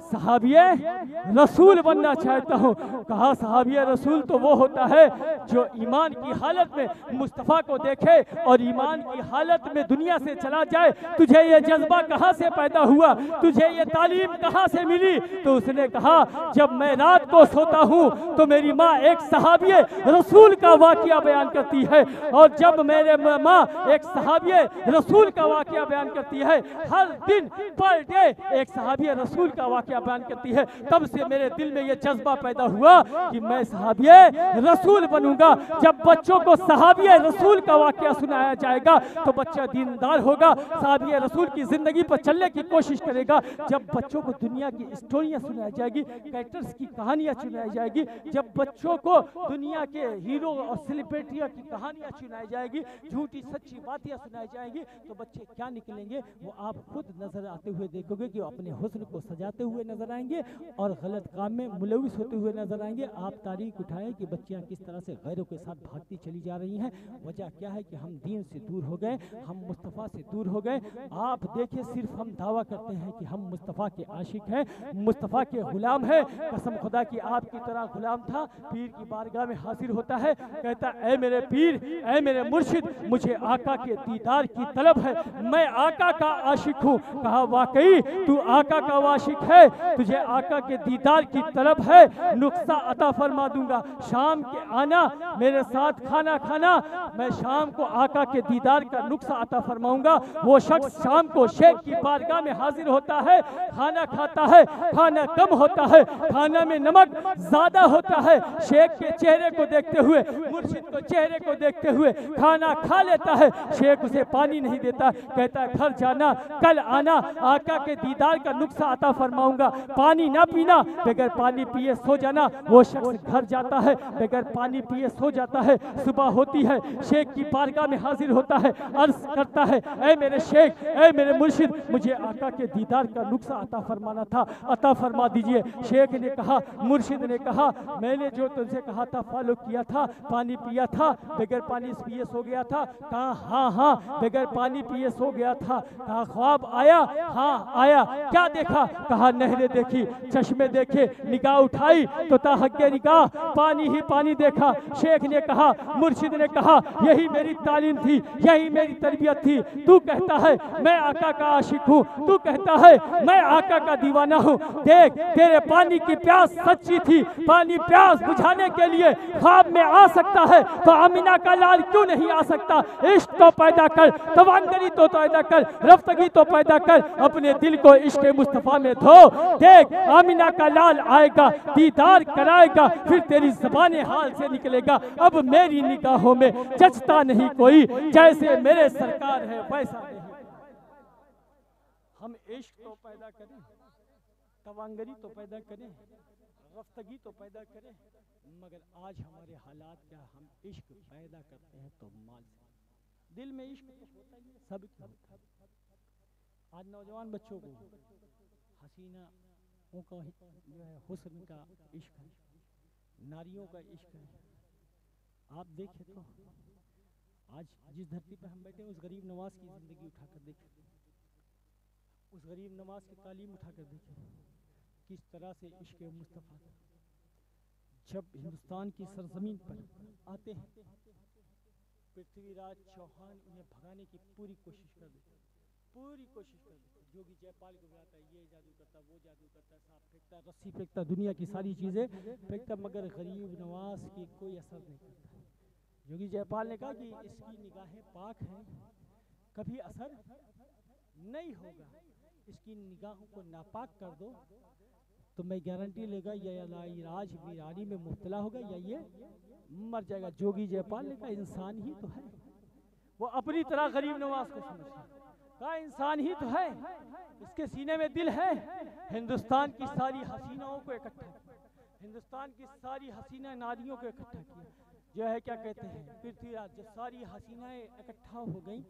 सहाबिये रसूल बनना चाहता हूँ। कहा सहाबिये रसूल तो वो होता है जो ईमान की हालत में मुस्तफ़ा को देखे और ईमान की हालत में दुनिया से चला जाए। तुझे ये जज्बा कहाँ से पैदा हुआ? तुझे ये तालीम कहाँ से मिली? तो उसने कहा जब मैं रात को सोता हूँ तो मेरी माँ एक सहाबिये रसूल का वाक़या बयान करती है, और जब मेरे माँ एक सहाबिये रसूल का वाक़या बयान करती है, हर दिन पर डे एक सहाबी रसूल का वाक़या बयान करती है, तब से मेरे दिल में ये जज्बा पैदा हुआ कि मैं सहाबी रसूल बनूंगा। जब बच्चों को सहाबी रसूल का वाक़या सुनाया जाएगा तो बच्चा दीनदार होगा, सहाबी रसूल की जिंदगी पर चलने की कोशिश करेगा। जब बच्चों को दुनिया की स्टोरियां सुनाई जाएगी, कैरेक्टर्स की कहानियां सुनाई जाएगी, जब बच्चों को दुनिया के हीरो और सेलिब्रिटियों की कहानियां सुनाई जाएगी, झूठी सच्ची बातें सुनाई जाएंगी, तो बच्चे क्या निकलेंगे वो आप खुद नजर आते हुए देखोगे कि अपने हुस्न को सजाते हुए नजर आएंगे और गलत काम में मुलविस होते हुए नजर आएंगे। आप तारीख उठाएं कि बच्चियां किस तरह से गैरों के साथ भागती चली जा रही हैं। वजह क्या है कि हम दीन से दूर हो गए, हम मुस्तफ़ा से दूर हो गए। आप देखिए सिर्फ हम दावा करते हैं कि हम मुस्तफ़ा के आशिक हैं, मुस्तफ़ा के गुलाम हैं। कसम खुदा की आपकी तरह गुलाम था, पीर की बारगाह में हाजिर होता है, कहता ऐ मेरे पीर, ऐ मेरे मुर्शिद, मुझे आका के दीदार की तलब है, मैं आका का आशिक हूँ। कहा वाकई तू आका का वाशिक है, तुझे आका के दीदार की तलब है, नुक्सा अता फरमा दूंगा। शाम के आना मेरे साथ खाना खाना, मैं शाम को आका के दीदार का नुक्सा अता फरमाऊंगा। वो शख्स शाम को शेख की बारगाह में हाजिर होता है, खाना खाता है, खाना कम होता है, खाना में नमक ज्यादा होता है। शेख के चेहरे को देखते हुए, मुर्शिद को चेहरे को देखते हुए खाना खा लेता है। शेख उसे पानी नहीं देता, कहता है घर जाना, कल आना, आका के दीदार का नुक्सा अता फरमाऊंगा। पानी ना पीना, बगैर पानी पिए सो जाना। वो शख्स घर जाता है, बगैर पानी पिए सो जाता है। सुबह होती है, शेख की बारगाह में हाजिर होता है, अर्ज करता है ऐ मेरे शेख, ऐ मेरे मुर्शिद, मुझे आका के दीदार का नुक्सा अता फरमाना था, अता फरमा दीजिए। शेख ने कहा, मुर्शिद ने कहा, मैंने जो तुझसे कहा था फॉलो किया था, पानी पिया था, बगैर पानी पिए सो गया था। कहा हाँ हाँ बगैर पानी पिए सो गया था। कहा ख्वाब आया? हाँ आया। क्या देखा? कहा नहरें देखी, चश्मे देखे, निगाह उठाई तो ताहक्के निगाह पानी ही पानी देखा। शेख ने कहा, मुर्शिद ने कहा, यही मेरी तालीम थी, यही मेरी तरबियत थी। तू कहता है मैं आका का आशिक हूँ, तू कहता है मैं आका का दीवाना हूँ। देख तेरे पानी की प्यास सच्ची थी, पानी प्यास बुझाने के लिए ख्वाब में आ सकता है तो अमीना का लाल क्यों नहीं आ सकता? इश्क तो पैदा कर, तवांगरी तो पैदा कर, रफ्तगी तो पैदा कर, अपने दिल को इश्क मुस्तफा में धो, देख आमिना का लाल आएगा, दीदार कराएगा, फिर तेरी ज़बान हाल से निकलेगा, अब मेरी निगाहों में जचता नहीं कोई, जैसे मेरे सरकार है वैसा नहीं। हम इश्क तो पैदा करें, तवांगरी तो पैदा करें, रफ्तगी तो पैदा करें, मगर आज हमारे हालात क्या, हम इश्क पैदा करते हैं तो माल से। दिल में इश्क तो होता ही है, सब होता है। आज नौजवान बच्चों को हसीना का जो है हुस्न का इश्क है, नारियों का इश्क है। आप देखें तो आज जिस धरती पर हम बैठे उस गरीब नवाज की जिंदगी उठाकर देखें, उस गरीब नवाज की तालीम उठाकर देखें, किस तरह से इश्क मुस्तफ़ा जब हिंदुस्तान की सरजमीन पर आते हैं, पृथ्वीराज चौहान उन्हें भगाने की पूरी कोशिश कर देते, पूरी कोशिश कर देते। जोगी जयपाल को बुलाता है, ये जादू करता, वो जादू करता, सांप फेंकता, रस्सी फेंकता, दुनिया की सारी चीजें फेंकता, मगर गरीब नवाज की कोई असर नहीं करता। जोगी जयपाल ने कहा कि इसकी निगाहें पाक हैं, कभी असर नहीं होगा, इसकी निगाहों को नापाक कर दो तो मैं गारंटी लेगा या राज वीरानी में मुब्तला होगा या ये मर जाएगा। जोगी जयपाल ने कहा इंसान ही तो है, वो अपनी तरह गरीब नवाज को समझता, कहा इंसान ही तो है, इसके सीने में दिल है। हिंदुस्तान की सारी हसीनाओं को इकट्ठा, हिंदुस्तान की सारी हसीना नारियों को इकट्ठा किया, जो है क्या कहते हैं पृथ्वीराज, जब सारी हसीनाएं इकट्ठा हो गई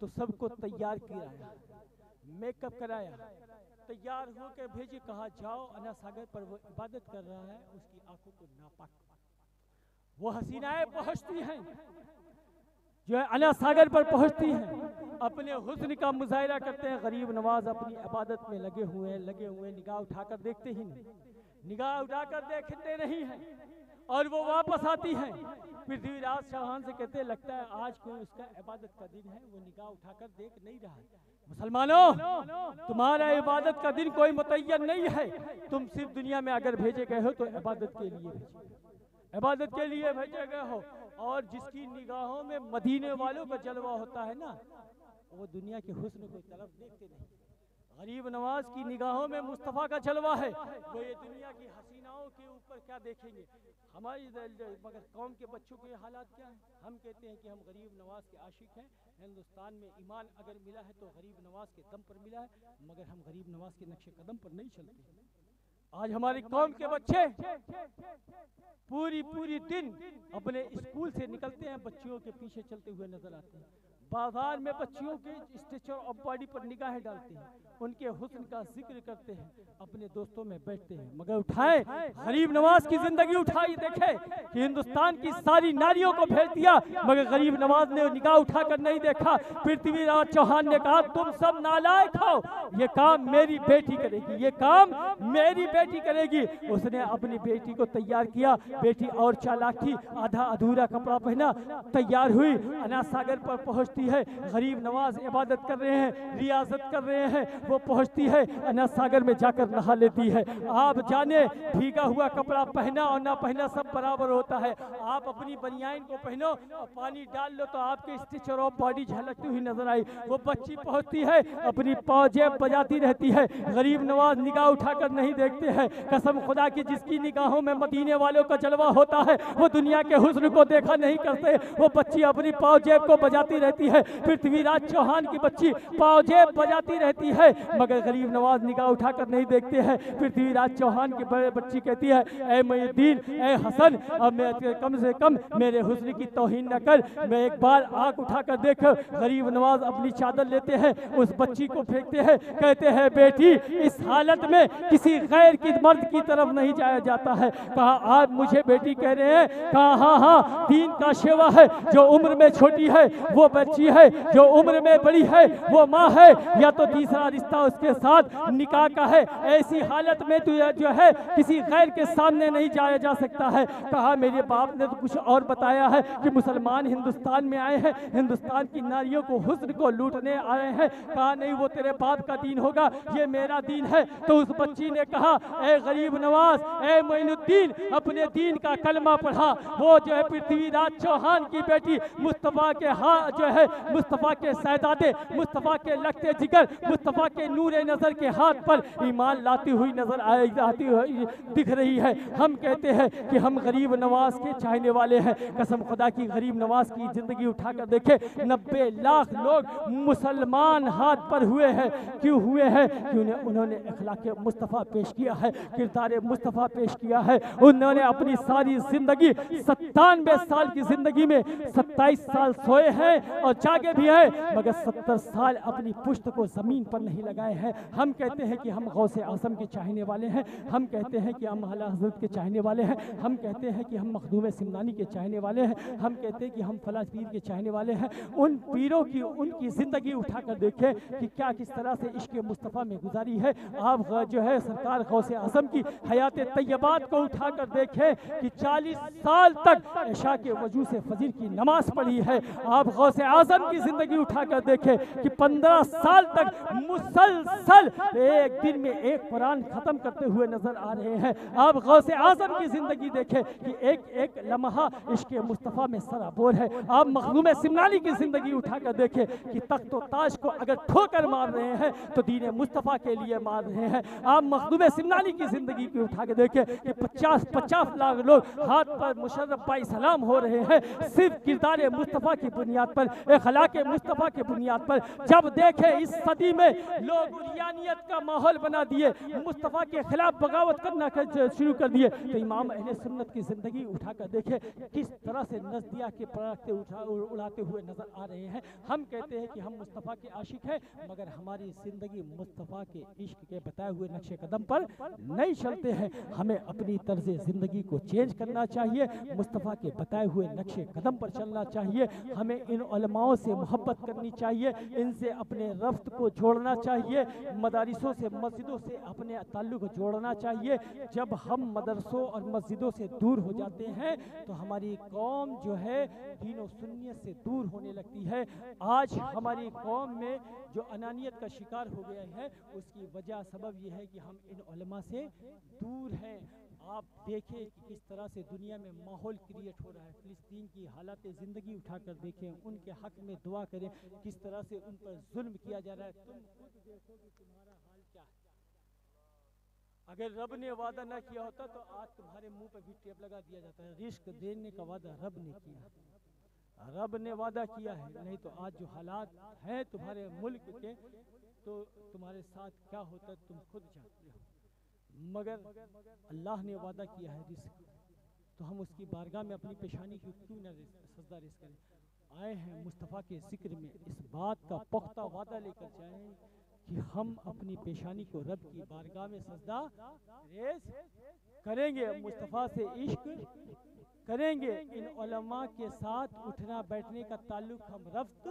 तो सबको तैयार किया, मेकअप कराया, तैयार होकर भेजे, कहा जाओ अना सागर पर वो इबादत कर रहा है, उसकी आंखों को नापाक। वो हसीनाएं पहुंचती हैं, जो है अना सागर पर पहुंचती हैं, अपने हुस्न का मुजाहिरा करते हैं। गरीब नवाज अपनी इबादत में लगे हुए हैं, निगाह उठाकर देखते ही नहीं, निगाह उठाकर देखते नहीं हैं, और वो वापस आती हैं। पृथ्वीराज चौहान से कहते लगता है आज कोई उसका इबादत का दिन है, वो निगाह उठाकर देख नहीं रहा है। मुसलमानों, तुम्हारा इबादत का दिन कोई मुतय्यन नहीं है, तुम सिर्फ दुनिया में अगर भेजे गए हो तो इबादत के लिए भेजे, इबादत के लिए भेजे गए हो। और जिसकी निगाहों में मदीने वालों का जलवा होता है ना, वो दुनिया के हुस्न को तरफ देखते नहीं। गरीब नवाज की निगाहों में मुस्तफ़ा का जलवा है, वो ये दुनिया की हसीनाओं के ऊपर क्या देखेंगे। हमारी मगर कौम के बच्चों के हालात क्या है। हम कहते हैं कि हम गरीब नवाज के आशिक हैं, हिंदुस्तान में ईमान अगर मिला है तो गरीब नवाज के दम पर मिला है, मगर हम गरीब नवाज के नक्शे कदम पर नहीं चलते। आज हमारी कौम के बच्चे पूरी दिन अपने स्कूल से निकलते हैं, बच्चियों के पीछे चलते हुए नजर आते हैं, बाजार में बच्चियों के स्ट्रक्चर ऑफ बॉडी पर निगाहें डालते हैं, उनके हुस्न का जिक्र करते हैं, अपने दोस्तों में बैठते हैं। मगर उठाए गरीब नवाज की जिंदगी उठाई, देखे कि हिंदुस्तान की सारी नारियों को भेज दिया, मगर गरीब नवाज ने निगाह उठाकर नहीं देखा। पृथ्वीराज चौहान ने कहा तुम सब नालायक हो, ये काम मेरी बेटी करेगी, ये काम मेरी बेटी करेगी। उसने अपनी बेटी को तैयार किया, बेटी और चालाक थी, आधा अधूरा कपड़ा पहना, तैयार हुई, अना सागर पर पहुंचती है। गरीब नवाज इबादत कर रहे हैं, रियाजत कर रहे हैं, वो पहुंचती है, अना सागर में जाकर नहा लेती है। आप जाने भीगा हुआ कपड़ा पहना और ना पहना सब बराबर होता है। आप अपनी बनियान को पहनो और पानी डाल लो तो आपके स्ट्रक्चर ऑफ बॉडी झलकती हुई नजर आई। वो बच्ची पहुंचती है, अपनी जेब बजाती रहती है, गरीब नवाज निगाह उठाकर नहीं देखते हैं। कसम खुदा की, जिसकी निगाहों में मदीने वालों का जलवा होता है वो दुनिया के हुस्न को देखा नहीं करते। वो बच्ची अपनी जेब को बजाती रहती है, पृथ्वीराज चौहान की बच्ची जेब बजाती रहती है, मगर गरीब नवाज निगाह उठाकर नहीं देखते हैं। पृथ्वीराज चौहान की बड़े बच्ची कहती है ए मुहिद्दीन, ए हसन, अब मैं कम से कम मेरे हुस्न की तौहीन न कर, मैं एक बार आंख उठाकर देख। गरीब नवाज अपनी चादर लेते हैं, उस बच्ची को फेंकते हैं, कहते हैं बेटी इस हालत में किसी गैर की मर्द की तरफ नहीं जाया जाता है। कहा आप मुझे बेटी कह रहे हैं? कहा हाँ हाँ, दीन का शेवा है, जो उम्र में छोटी है वो बच्ची है, जो उम्र में बड़ी है वो माँ है, या तो तीसरा रिश्ता उसके साथ निकाह का है। ऐसी हालत में तो जो है किसी गैर के सामने नहीं जाया जा सकता है। कहा मेरे बाप ने तो कुछ और बताया है कि मुसलमान हिंदुस्तान में आए हैं, हिंदुस्तान की नारियों को हुस्न को लूटने आए हैं। कहा नहीं, वो तेरे बाप का दीन होगा, ये मेरा दीन है। तो उस बच्ची ने कहा ए गरीब नवाज, ए मोइनुद्दीन, दीन, अपने दीन का कलमा पढ़ा। वो जो है पृथ्वीराज चौहान की बेटी मुस्तफ़ा के हाथ जो है, मुस्तफ़ा के शहजादे, मुस्तफ़ा के लगते जिगर, मुस्तफ़ा के नूरे नज़र के हाथ पर ईमान लाती हुई नजर आती हुई दिख रही है। हम कहते हैं कि हम गरीब नवाज के चाहने वाले हैं। कसम खुदा की गरीब नवाज की जिंदगी उठाकर देखे, 90 लाख लोग मुसलमान हाथ पर हुए हैं। क्यों हुए हैं? कि उन्होंने अखलाक मुस्तफ़ा पेश किया है, किरदार मुस्तफ़ा पेश किया है। उन्होंने अपनी सारी जिंदगी 97 साल की जिंदगी में 27 साल सोए हैं और जागे भी हैं, मगर 70 साल अपनी पुश्त को जमीन पर नहीं लगाए हैं। हम कहते हैं कि हम गौसे आज़म के चाहने वाले हैं, हम कहते हैं कि हम आला हज़रत के चाहने वाले हैं, हम कहते हैं कि हम मखदूम सिमनानी के चाहने वाले हैं, हम कहते हैं कि हम फला पीर के चाहने वाले हैं। उन पीरों की उनकी ज़िंदगी उठाकर देखें कि क्या किस तरह से इश्क़ मुस्तफ़ा में गुजारी है। आप जो है सरकार गौसे आज़म की हयात तैयबात को उठाकर देखें कि 40 साल तक इशा के वजू से फजर की नमाज पढ़ी है। आप गौसे आज़म की ज़िंदगी उठाकर देखें कि 15 साल तक मुसलसल एक दिन में एक कुरान ख़त्म करते हुए नजर आ रहे हैं। आप गौसे आज़म की ज़िंदगी देखें कि एक एक लम्हा इश्क़ मुस्तफ़ा में सराबोर है। आप मखदूम सिमनानी की ज़िंदगी उठाकर देखें कि तख्त व ताज को अगर ठोकर मार रहे हैं तो दीन मुस्तफ़ा के लिए मार रहे हैं। आप मखदूम सिमनानी की ज़िंदगी को उठाकर देखें कि 50-50 लाख लोग हाथ पर मुशर्रफ भाई सलाम हो रहे हैं, सिर्फ किरदार मुस्तफ़ा की बुनियाद पर, अखलाक मुस्तफ़ा की बुनियाद पर। जब देखें इस सदी में लोग उरियानियत का माहौल बना दिए, मुस्तफ़ा के खिलाफ बगावत करना शुरू कर दिए, तो इमाम अहले सुन्नत की ज़िंदगी उठाकर देखें किस तरह से नज़दिया के पराठे उड़ाते हुए नजर आ रहे हैं। हम कहते हैं कि हम मुस्तफ़ा के आशिक हैं, मगर हमारी ज़िंदगी मुस्तफ़ा के इश्क के बताए हुए नक्शे कदम पर नहीं चलते हैं। हमें अपनी तर्ज ज़िंदगी को चेंज करना चाहिए, मुस्तफ़ा के बताए हुए नक्शे कदम पर चलना चाहिए। हमें इन उलमाओं से मोहब्बत करनी चाहिए, इनसे अपने रफ्त को जोड़ना चाहिए, मदारिसों से मस्जिदों से अपने ताल्लुक़ जोड़ना चाहिए। जब हम मदरसों और मस्जिदों से दूर हो जाते हैं तो हमारी कौम जो है दीन और सुन्नियत से दूर होने लगती है। आज हमारी कौम में जो अनानियत का शिकार हो गया है, उसकी वजह सबब यह है कि हम इन उलमा से दूर हैं। आप देखें कि किस तरह से दुनिया में माहौल क्रिएट हो रहा है। फिलिस्तीन की हालात ज़िंदगी उठाकर देखें, उनके हक़ में दुआ करें, किस तरह से उन पर जुल्म किया जा रहा है। तुम खुद देखो कि तुम्हारा हाल क्या है। अगर रब ने वादा ना किया होता तो आज तुम्हारे मुंह पे भी टेप लगा दिया जाता है। रिस्क देने का वादा रब ने किया, रब ने वादा किया है, नहीं तो आज जो हालात हैं तुम्हारे मुल्क के, तो तुम्हारे साथ क्या होता है तुम खुद जानते हो। मगर अल्लाह ने वादा किया है रिस्क, तो हम उसकी बारगाह में अपनी पेशानी की क्यों न सजदा रेस करें। आए हैं मुस्तफ़ा के जिक्र में इस बात का पुख्ता वादा लेकर जाएं कि हम अपनी पेशानी को रब की बारगाह में सजदा रेस करेंगे, मुस्तफ़ा से इश्क करेंगे, इन उलमा के साथ उठना बैठने का ताल्लुक हम रफ्त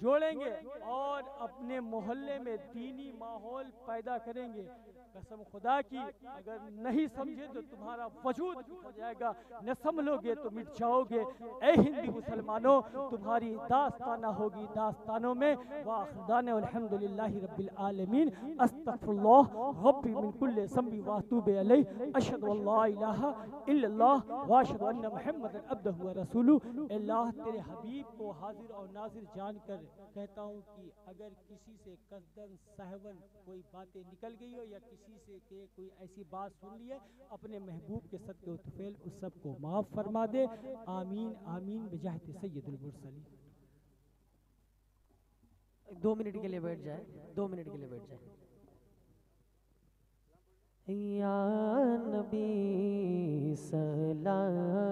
जोड़ेंगे और अपने मोहल्ले में दीनी माहौल पैदा करेंगे। कसम खुदा की अगर नहीं समझे तो तुम्हारा वजूद हो जाएगा, न समझोगे तो मिट जाओगे। ए हिंदी मुसलमानों, तुम्हारी दास्ताना होगी दास्तानों में। वाखिर अल्हम्दुलिल्लाहि रब्बिल आलमीन, अस्तगफिरुल्लाह रब्बी मिन कुल्लि ज़ंबि व अतूबु अलैहि, अशहदु अल्ला इलाहा इल्लल्लाह व अशहदु अन्ना मुहम्मदन अब्दुहु व रसूलुहु। अल्लाह तेरे हबीब को हाजिर और नाजिर जानकर कहता हूँ कि अगर किसी से कसदन सहवन कोई बातें निकल गई हो या किसी से के कोई ऐसी बात सुन ली है, अपने महबूब के सदक़े व तुफ़ैल उस सब को माफ़ फरमा दे। आमीन आमीन बिजाहत सय्यदुल मुरसलीन। 2 मिनट के लिए बैठ जाए, 2 मिनट के लिए बैठ जाए। या नबी सलाम